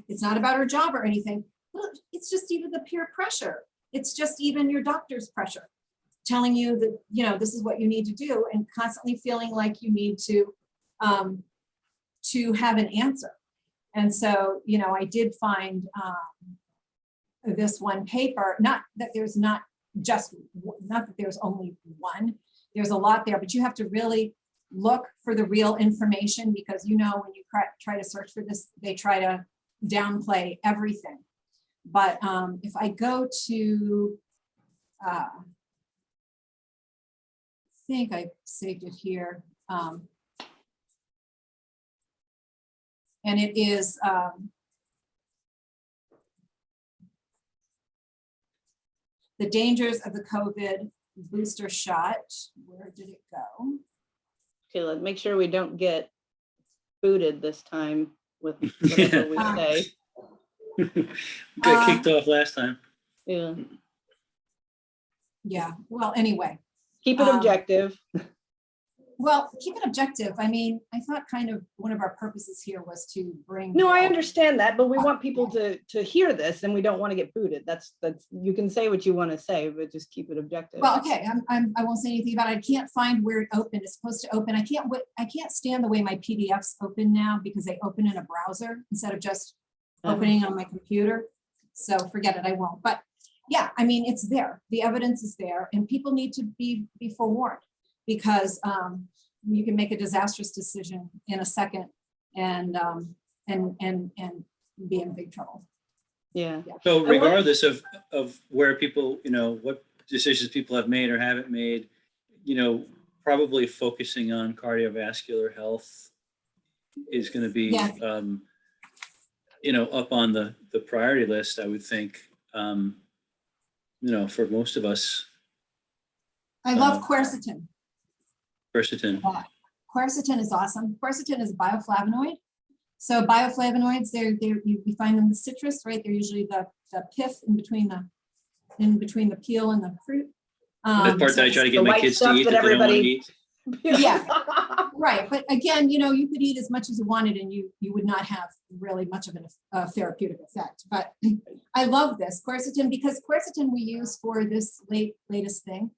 it's not about her job or anything. It's just even the peer pressure. It's just even your doctor's pressure telling you that, this is what you need to do, and constantly feeling like you need to have an answer. And so, I did find this one paper, not that there's not that there's only one, there's a lot there, but you have to really look for the real information, because when you try to search for this, they try to downplay everything. But if I go to, I think I saved it here. And it is the dangers of the COVID booster shot. Where did it go? Okay, let's make sure we don't get booted this time with whatever we say. Got kicked off last time. Yeah, Yeah, well, anyway. keep it objective. Well, keep it objective. I thought kind of one of our purposes here was to bring. No, I understand that, but we want people to hear this, and we don't want to get booted. That's you can say what you want to say, but just keep it objective. Well, okay, I won't say anything about it. I can't find where it opened. It's supposed to open. I can't stand the way my PDFs open now, because they open in a browser instead of just opening on my computer. So forget it, I won't. But yeah, it's there. The evidence is there, and people need to be forewarned, because you can make a disastrous decision in a second and be in big trouble. Yeah. So regardless of where people, what decisions people have made or haven't made, probably focusing on cardiovascular health is going to be, Yeah. up on the priority list, I would think, for most of us. I love quercetin. Quercetin. Quercetin is awesome. Quercetin is a bioflavonoid. So bioflavonoids, we find them in the citrus, right? They're usually the pith in between the peel and the fruit. The part that I try to get the my white kids to stuff eat that that they don't want to everybody- eat. Yeah, right. But again, you could eat as much as you wanted, and you would not have really much of a therapeutic effect. But I love this quercetin, because quercetin we use for this latest thing,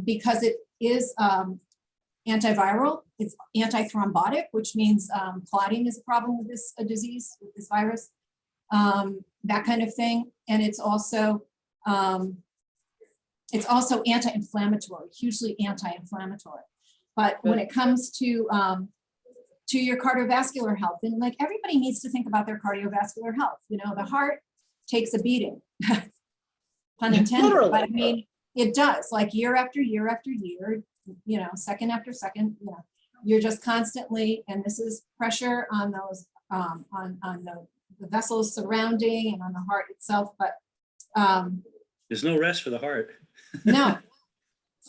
because it is antiviral. It's antithrombotic, which means clotting is a problem with this disease, with this virus, that kind of thing. And it's also anti-inflammatory, hugely anti-inflammatory. But when it comes to your cardiovascular health, and like everybody needs to think about their cardiovascular health. The heart takes a beating, pun intended. Literally. But it does, like year after year after year, second after second, you're just constantly, and this is pressure on those, on the vessels surrounding and on the heart itself. But There's no rest for the heart. no.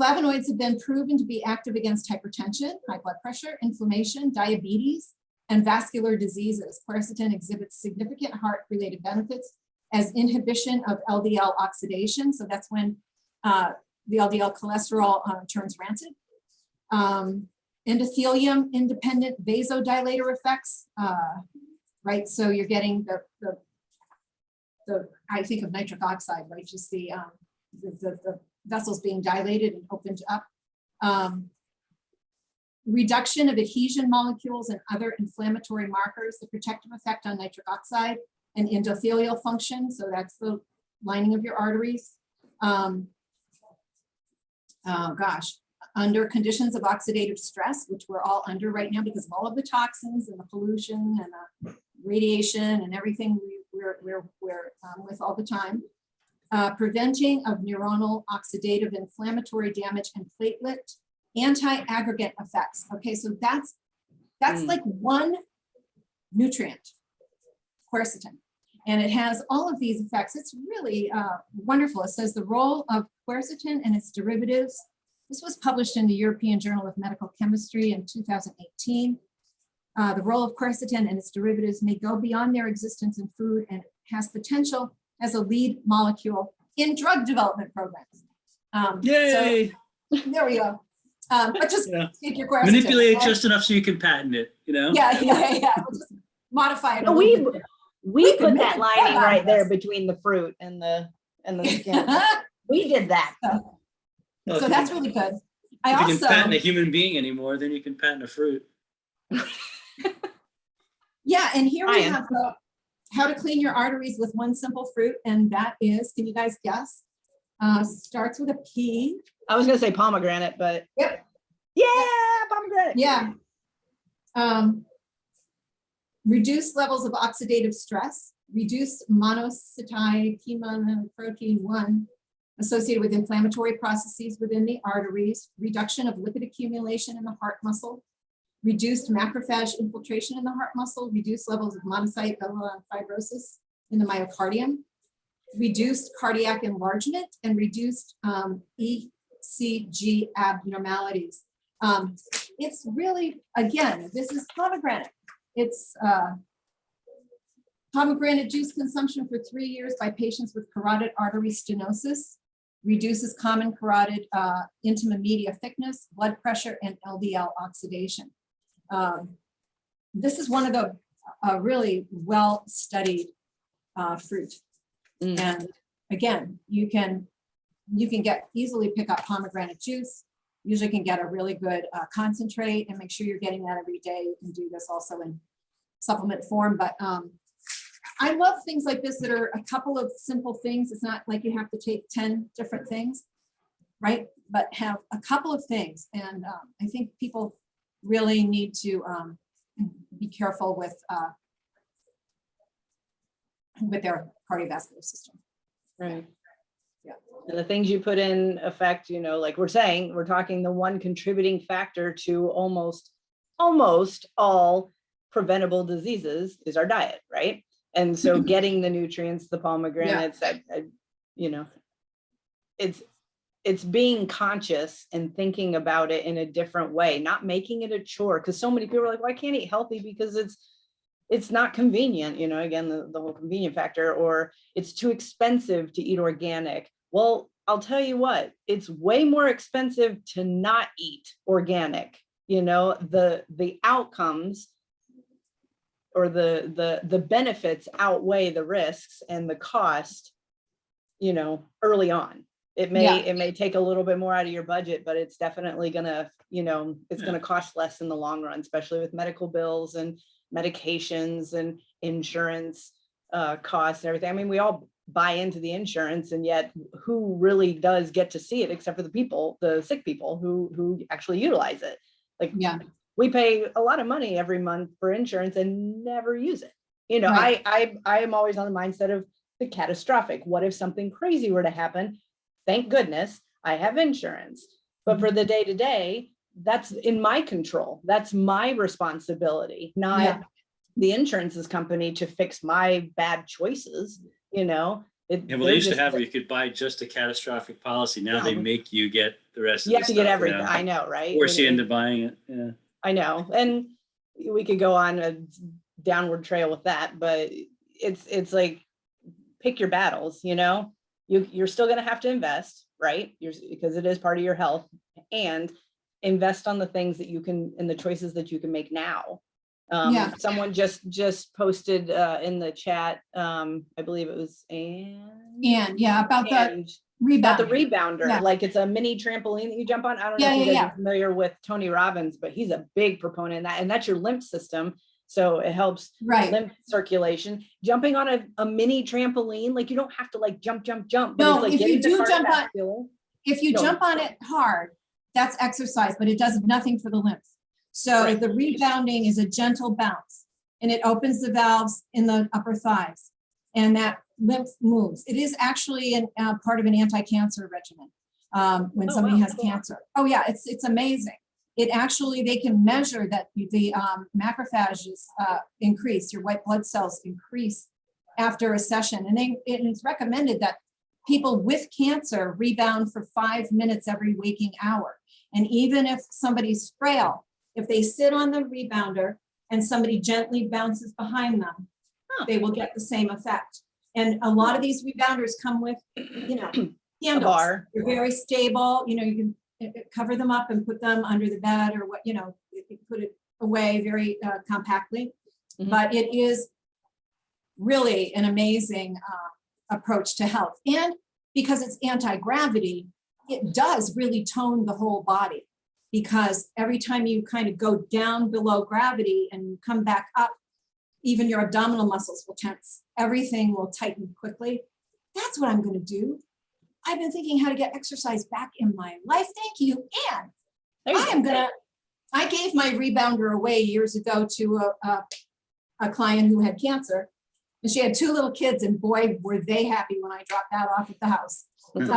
Flavonoids have been proven to be active against hypertension, high blood pressure, inflammation, diabetes, and vascular diseases. Quercetin exhibits significant heart-related benefits as inhibition of LDL oxidation. So that's when the LDL cholesterol turns rancid. Endothelium-independent vasodilator effects, right? So you're getting the I think of nitric oxide, right? Just the vessels being dilated and opened up. Reduction of adhesion molecules and other inflammatory markers, the protective effect on nitric oxide and endothelial function. So that's the lining of your arteries. Under conditions of oxidative stress, which we're all under right now because of all of the toxins and the pollution and the radiation and everything we're with all the time. Preventing of neuronal oxidative inflammatory damage and platelet anti-aggregate effects. Okay, so that's like one nutrient, quercetin. And it has all of these effects. It's really wonderful. It says the role of quercetin and its derivatives. This was published in the European Journal of Medical Chemistry in 2018. The role of quercetin and its derivatives may go beyond their existence in food and has potential as a lead molecule in drug development programs. Yay! So there we go. But just Yeah. take your quercetin. Manipulate it right? just enough so you can patent it, you know? Yeah. We'll just modify it. a We little bit. we could put make that a lining drug out right of there this. between the fruit and the skin. We did that. Well, if So you that's can- really good. I If you also, can patent a human being anymore, then you can patent a fruit. yeah, and here we Ryan. have how to clean your arteries with one simple fruit, and that is, can you guys guess? Starts with a P. I was gonna say pomegranate, but Yep. yeah, pomegranate. Yeah. Reduce levels of oxidative stress, reduce monocyte protein 1 associated with inflammatory processes within the arteries, reduction of lipid accumulation in the heart muscle, reduced macrophage infiltration in the heart muscle, reduced levels of monocyte fibrosis in the myocardium, reduced cardiac enlargement, and reduced ECG abnormalities. It's really, again, this is pomegranate. It's pomegranate juice consumption for 3 years by patients with carotid artery stenosis, reduces common carotid intima media thickness, blood pressure, and LDL oxidation. This is one of the really well-studied fruit. Mm. And again, you can easily pick up pomegranate juice. Usually can get a really good concentrate, and make sure you're getting that every day. You can do this also in supplement form, but I love things like this that are a couple of simple things. It's not like you have to take 10 different things, right? But have a couple of things. And I think people really need to be careful with their cardiovascular system. Right. Yeah. And the things you put in effect, you know, like we're saying, we're talking the one contributing factor to almost all preventable diseases is our diet, right? And so getting the nutrients, the pomegranates, you know, it's being conscious and thinking about it in a different way, not making it a chore. Because so many people are like, well, I can't eat healthy because it's not convenient, you know, again, the whole convenient factor, or it's too expensive to eat organic. Well, I'll tell you what, it's way more expensive to not eat organic. You know, the outcomes or the benefits outweigh the risks and the cost, you know, early on. It may take a little bit more out of your budget, but it's definitely gonna, you know, it's gonna cost less in the long run, especially with medical bills and medications and insurance costs and everything. I mean, we all buy into the insurance, and yet who really does get to see it except for the sick people who actually utilize it? Like, Yeah. we pay a lot of money every month for insurance and never use it. You know, Right. I am always on the mindset of the catastrophic. What if something crazy were to happen? Thank goodness I have insurance. But for the day to day, that's in my control. That's my responsibility, not the insurance's company to fix my bad choices. You know, Yeah, well, they used to have where you could buy just a catastrophic policy. Now they Yeah. make you get the rest of you the have to stuff, get everything. you know? I know, right? Force you into buying it. Yeah. I know, and we could go on a downward trail with that, but it's like, pick your battles, you know. You're still going to have to invest, right? Because it is part of your health, and invest on the things that you can and the choices that you can make now. Someone just posted in the chat, I believe it was And about the and rebound. about the rebounder, Yeah. like it's a mini trampoline that you jump on. I don't know Yeah, if you yeah, guys yeah. are familiar with Tony Robbins, but he's a big proponent of that, and that's your lymph system. So it helps Right. lymph circulation. Jumping on a mini trampoline, like you don't have to like jump. But No, it's like if you getting the do jump on- cardiovascular. If you No. jump on it hard, that's exercise, but it does nothing for the lymph. So Right. the rebounding is a gentle bounce, and it opens the valves in the upper thighs, and that lymph moves. It is actually part of an anti-cancer regimen when Oh, somebody wow, has cool. cancer. Oh yeah, it's amazing. it actually, they can measure that the macrophages increase, your white blood cells increase after a session. And it is recommended that people with cancer rebound for 5 minutes every waking hour. And even if somebody's frail, if they sit on the rebounder and somebody gently bounces behind them, they will get the same effect. And a lot of these rebounders come with, handles. bar. They're very stable. You can cover them up and put them under the bed or what, put it away very compactly. Mhm. But it is really an amazing approach to health. And because it's anti-gravity, it does really tone the whole body, because every time you kind of go down below gravity and come back up, even your abdominal muscles will tense. Everything will tighten quickly. That's what I'm going to do. I've been thinking how to get exercise back in my life. Thank you. And I gave my rebounder away years ago to a client who had cancer. And she had 2 little kids, and boy, were they happy when I dropped that off at the house. But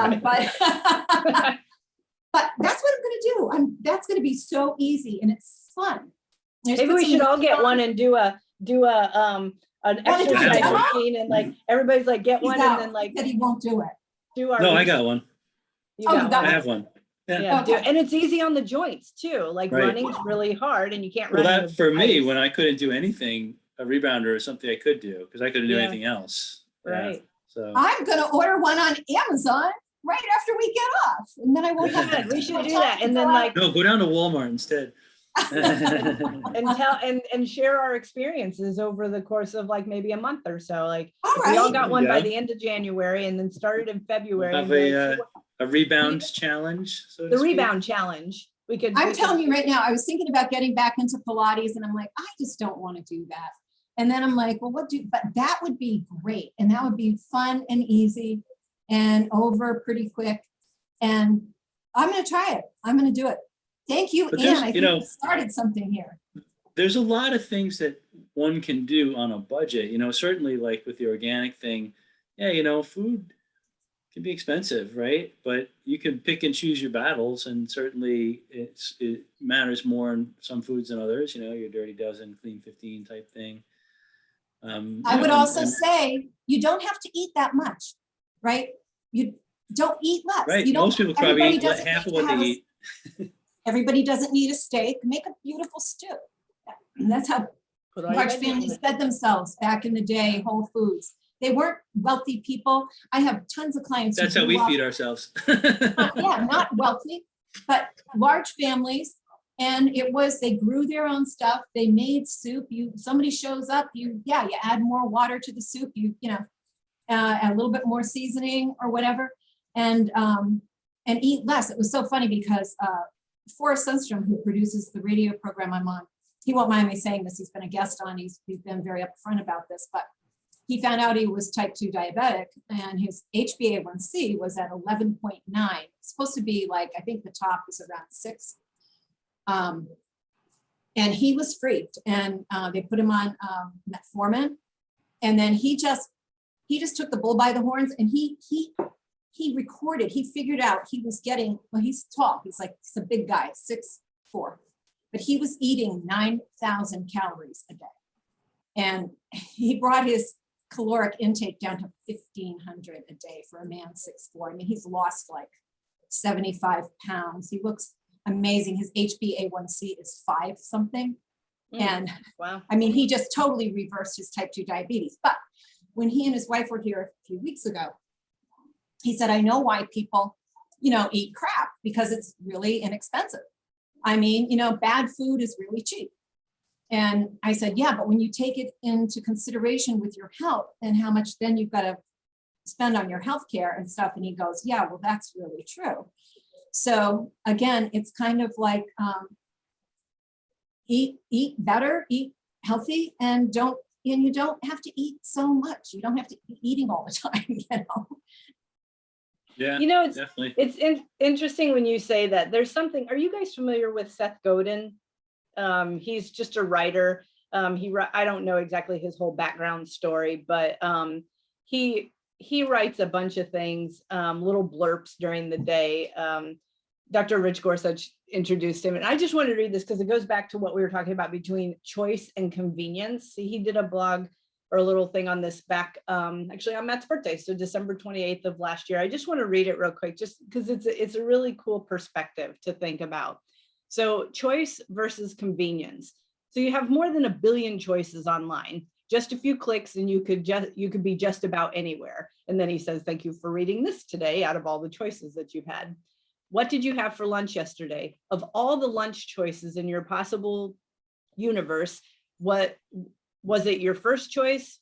that's what I'm going to do. That's going to be so easy, and it's fun. Maybe we should all get one and do an exercise demo? machine, and like everybody's like get one, and then like that he won't do it. do our. No, I got one. You Oh, got you got I one. have one. Yeah. Yeah, Okay. and it's easy on the joints too. Like Right. running's really hard, and you can't Well, run. that with for me, ice. when I couldn't do anything, a rebounder is something I could do because I couldn't do Yeah. anything else. Yeah. Right. So I'm going to order one on Amazon right after we get off, and then I won't have Good, to we should my do time that, to and go then out. like no, go down to Walmart instead. and tell and share our experiences over the course of like maybe a month or so. Like All if we all right. got one by Yeah. the end of January, and then started in February. Have and be like, a rebound challenge. So to the speak. rebound challenge. We could. I'm telling you right now, I was thinking about getting back into Pilates, and I'm like, I just don't want to do that. And then I'm like, well, but that would be great. And that would be fun and easy and over pretty quick. And I'm going to try it. I'm going to do it. Thank you, But Anne. there's, I think you started something here. There's a lot of things that one can do on a budget. Certainly like with the organic thing. Yeah, food can be expensive, right? But you can pick and choose your battles, and certainly it matters more in some foods than others. Your Dirty Dozen, Clean 15 type thing. I would also say you don't have to eat that much, right? You don't eat less. Right. You don't, Most people probably everybody eat doesn't half of need to what they have a- eat. Everybody doesn't need a steak. Make a beautiful stew. And that's how large families fed themselves back in the day, Whole Foods. They weren't wealthy people. I have tons of clients. who That's how grew we up- feed ourselves. not wealthy, but large families. And they grew their own stuff. They made soup. Somebody shows up, you add more water to the soup, a little bit more seasoning or whatever, and eat less. It was so funny because Forrest Sundstrom, who produces the radio program I'm on, he won't mind me saying this. He's been a guest on. He's been very upfront about this, but he found out he was type 2 diabetic, and his HbA1c was at 11.9. It's supposed to be like, I think the top is around 6. And he was freaked, and they put him on metformin, and then he just took the bull by the horns, and he recorded. He figured out he was getting. Well, he's tall. He's a big guy, 6'4", but he was eating 9,000 calories a day, and he brought his caloric intake down to 1,500 a day for a man 6'4". I mean, he's lost like 75 pounds. He looks amazing. His HbA1c is 5 something. And wow. I mean, he just totally reversed his type 2 diabetes. But when he and his wife were here a few weeks ago, he said, I know why people, eat crap, because it's really inexpensive. I mean, bad food is really cheap. And I said, yeah, but when you take it into consideration with your health and how much then you've got to spend on your health care and stuff. And he goes, yeah, well, that's really true. So again, it's kind of like eat better, eat healthy, and you don't have to eat so much. You don't have to be eating all the time, Yeah, It's definitely. interesting when you say that. There's something. Are you guys familiar with Seth Godin? He's just a writer. I don't know exactly his whole background story, but he writes a bunch of things, little blurps during the day. Dr. Rich Gorsuch introduced him. And I just wanted to read this because it goes back to what we were talking about between choice and convenience. See, he did a blog or a little thing on this back actually on Matt's birthday, so December 28th of last year. I just want to read it real quick just because it's a really cool perspective to think about. So choice versus convenience. So you have more than 1 billion choices online. Just a few clicks and you could be just about anywhere. And then he says, thank you for reading this today out of all the choices that you've had. What did you have for lunch yesterday? Of all the lunch choices in your possible universe, what was it your first choice?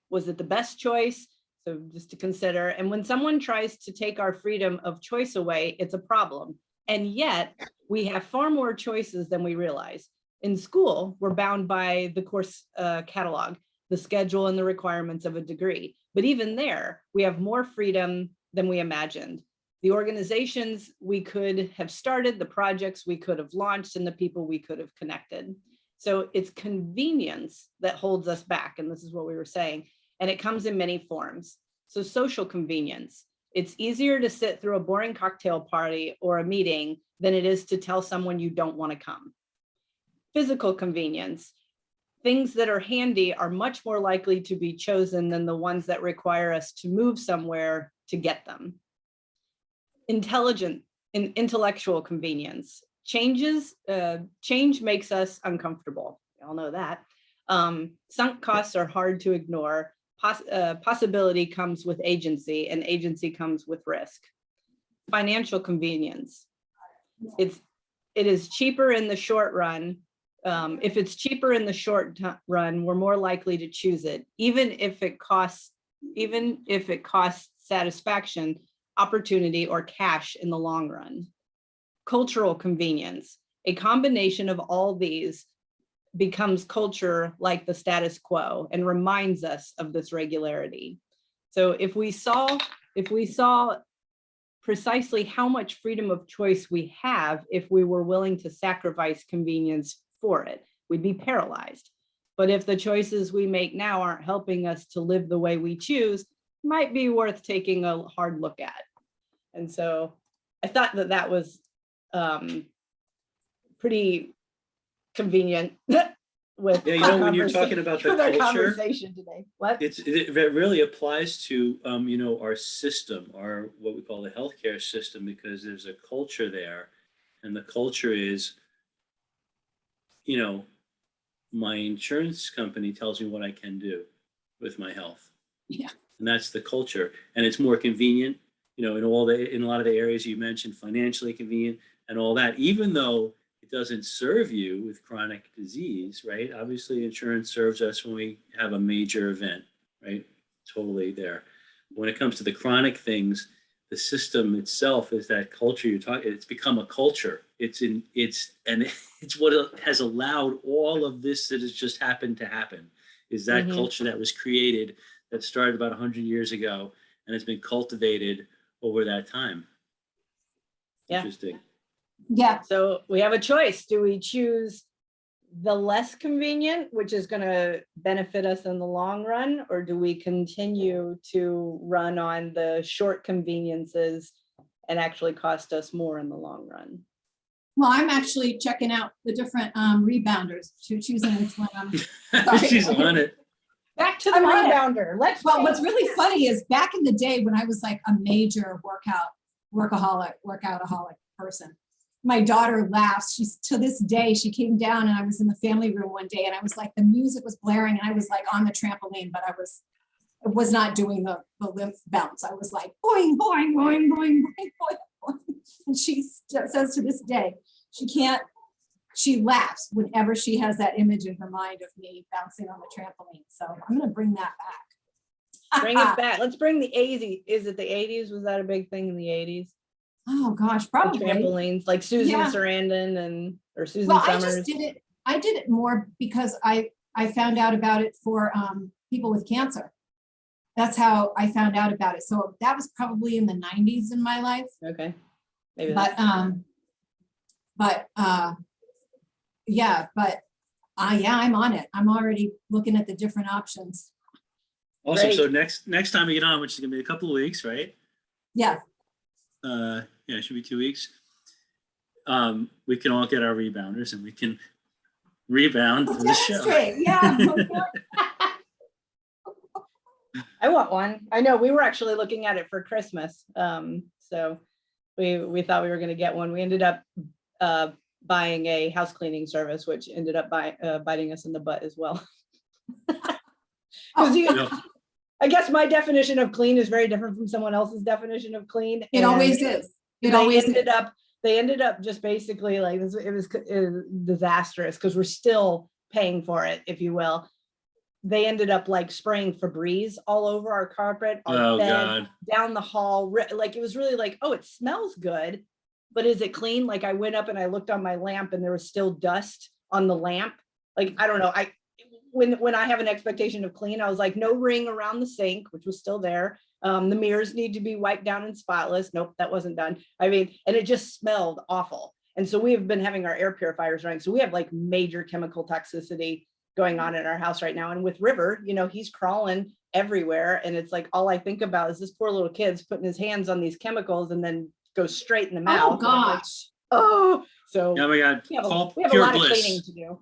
Was it the best choice? So just to consider. And when someone tries to take our freedom of choice away, it's a problem. And yet we have far more choices than we realize. In school, we're bound by the course catalog, the schedule and the requirements of a degree. But even there, we have more freedom than we imagined. The organizations we could have started, the projects we could have launched, and the people we could have connected. So it's convenience that holds us back. And this is what we were saying. And it comes in many forms. So social convenience. It's easier to sit through a boring cocktail party or a meeting than it is to tell someone you don't want to come. Physical convenience. Things that are handy are much more likely to be chosen than the ones that require us to move somewhere to get them. Intelligent and intellectual convenience. Change makes us uncomfortable. We all know that. Sunk costs are hard to ignore. Possibility comes with agency, and agency comes with risk. Financial convenience. It is cheaper in the short run. If it's cheaper in the short run, we're more likely to choose it, even if it costs satisfaction, opportunity, or cash in the long run. Cultural convenience. A combination of all these becomes culture like the status quo and reminds us of this regularity. So if we saw precisely how much freedom of choice we have if we were willing to sacrifice convenience for it, we'd be paralyzed. But if the choices we make now aren't helping us to live the way we choose, it might be worth taking a hard look at. And so I thought that was pretty convenient with Yeah, when you're talking about the with our culture, conversation today. What? it really applies to our system, our what we call the healthcare system, because there's a culture there, and the culture is, my insurance company tells me what I can do with my health. Yeah. And that's the culture, and it's more convenient, in a lot of the areas you mentioned, financially convenient and all that, even though it doesn't serve you with chronic disease, right? Obviously, insurance serves us when we have a major event, right? Totally there. When it comes to the chronic things, the system itself is that culture you're talking. It's become a culture. It's what has allowed all of this that has just happened to happen. Is that culture that was created, that started about 100 years ago, and it's been cultivated over that time. Yeah. Interesting. Yeah. So we have a choice. Do we choose the less convenient, which is going to benefit us in the long run, or do we continue to run on the short conveniences and actually cost us more in the long run? Well, I'm actually checking out the different rebounders, choosing which one I'm. Sorry. She's on it. Back to the I'm on it. rebounder. Let's. Well, what's really funny is back in the day when I was like a major workaholic person, my daughter laughs. She's to this day, she came down and I was in the family room one day and I was like, the music was blaring and I was like on the trampoline, but I was not doing the lymph bounce. I was like, boing, boing, boing, boing, boing, boing, boing. And she says to this day, she laughs whenever she has that image in her mind of me bouncing on the trampoline. So I'm going to bring that back. Bring it back. Let's bring the 80s. Is it the 80s? Was that a big thing in the 80s? Oh gosh, The probably. trampolines, like Susan Yeah. Sarandon or Susan Well, Summers. I did it more because I found out about it for people with cancer. That's how I found out about it. So that was probably in the 90s in my life. Okay. Maybe But I'm on it. I'm already looking at the different options. Awesome. Great. So next time we get on, which is gonna be a couple of weeks, right? Yeah. Yeah, it should be 2 weeks. we can all get our rebounders and we can rebound for the show. Demonstrate, yeah. I want one. I know we were actually looking at it for Christmas. So we thought we were gonna get one. We ended up buying a house cleaning service, which ended up biting us in the butt as well. 'Cause you- Yeah. I guess my definition of clean is very different from someone else's definition of clean. It always and is. It always is. They ended up just basically like, it was disastrous because we're still paying for it, if you will. They ended up like spraying Febreze all over our carpet, our Oh, bed, God. down the hall. Like, it was really like, oh, it smells good, but is it clean? Like, I went up and I looked on my lamp and there was still dust on the lamp. Like, I don't know. When I have an expectation of clean, I was like, no ring around the sink, which was still there. The mirrors need to be wiped down and spotless. Nope, that wasn't done. I mean, and it just smelled awful. And so we have been having our air purifiers running. So we have like major chemical toxicity going on in our house right now. And with River, you know, he's crawling everywhere. And it's like, all I think about is this poor little kid's putting his hands on these chemicals and then goes straight in the mouth. Oh, And I'm like, gosh. oh, so Oh my God, we have call a Pure lot of cleaning Bliss. to do.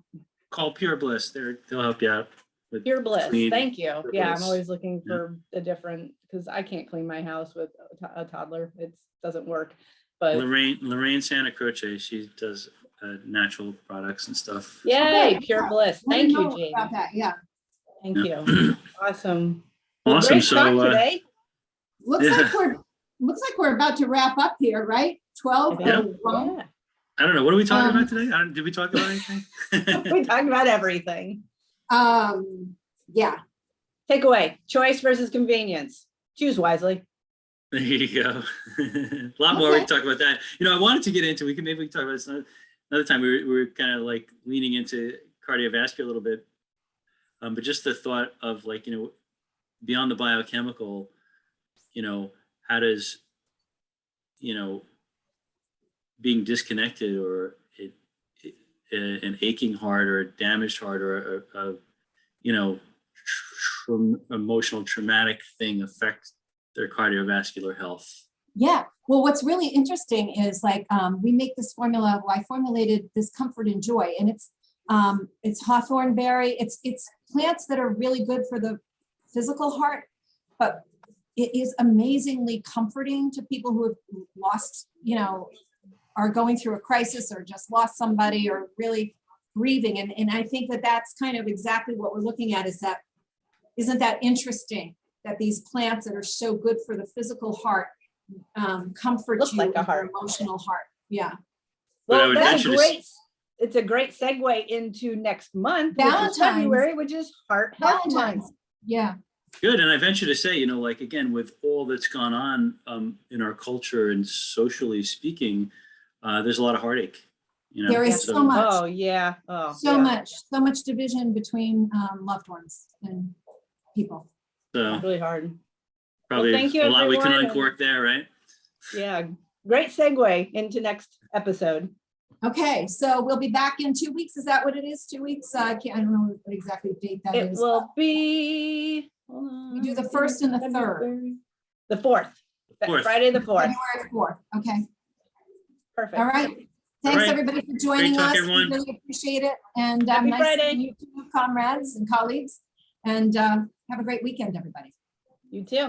Call Pure Bliss. They'll help you out. With Pure Bliss, clean. thank you. Pure Yeah, I'm Bliss. always looking Yeah. for a different, because I can't clean my house with a toddler. It doesn't work. But Lorraine Santa Croce, she does natural products and stuff. yay, Okay, Pure yeah. Bliss. Wanna Thank you, know Jane. about that, yeah. Thank Yeah. you. Awesome. Well, Awesome. great talk So today. Looks Yeah. looks like we're about to wrap up here, right? 12:01. Yeah. I don't know. What are we talking Um, about today? Did we talk about anything? We talked about everything. Yeah, Takeaway, choice versus convenience. Choose wisely. There you go. A lot more we Okay. can talk about that. You know, I wanted to get into, maybe we can talk about this another time. We were kind of like leaning into cardiovascular a little bit. But just the thought of like, you know, beyond the biochemical, you know, how does, you know, being disconnected or an aching heart or a damaged heart or a you know, emotional traumatic thing affect their cardiovascular health? yeah. Well, what's really interesting is like, we make this formula, well, I formulated this comfort and joy, and it's hawthorn berry. It's plants that are really good for the physical heart, but it is amazingly comforting to people who have lost, you know, are going through a crisis or just lost somebody or really grieving. And I think that that's kind of exactly what we're looking at, is that, isn't that interesting that these plants that are so good for the physical heart comfort Look you like a in your heart. emotional heart. Yeah. But I Well, would that's venture a to great, it's a great segue into next month, which is Valentine's. February, which is Heart Health Month. Valentine's. Yeah. Good. And I venture to say, you know, like, again, with all that's gone on in our culture and socially speaking, there's a lot of heartache. You know, There is so much. Oh, yeah. Oh, So yeah. much division between loved ones and people. So Really hard. probably thank you, a lot we can everyone. uncork there, right? Yeah. Great segue into next episode. Okay, so we'll be back in 2 weeks. Is that what it is? 2 weeks? I don't know what exactly date that It is. will be. We do the first and the third. The 4th. Fourth. Friday the 4th. February 4th. Okay. Perfect. All right. Thanks, right. everybody, for joining talk, us. We everyone. really appreciate it. And Happy nice Friday. seeing you too, comrades and colleagues. And have a great weekend, everybody. You too.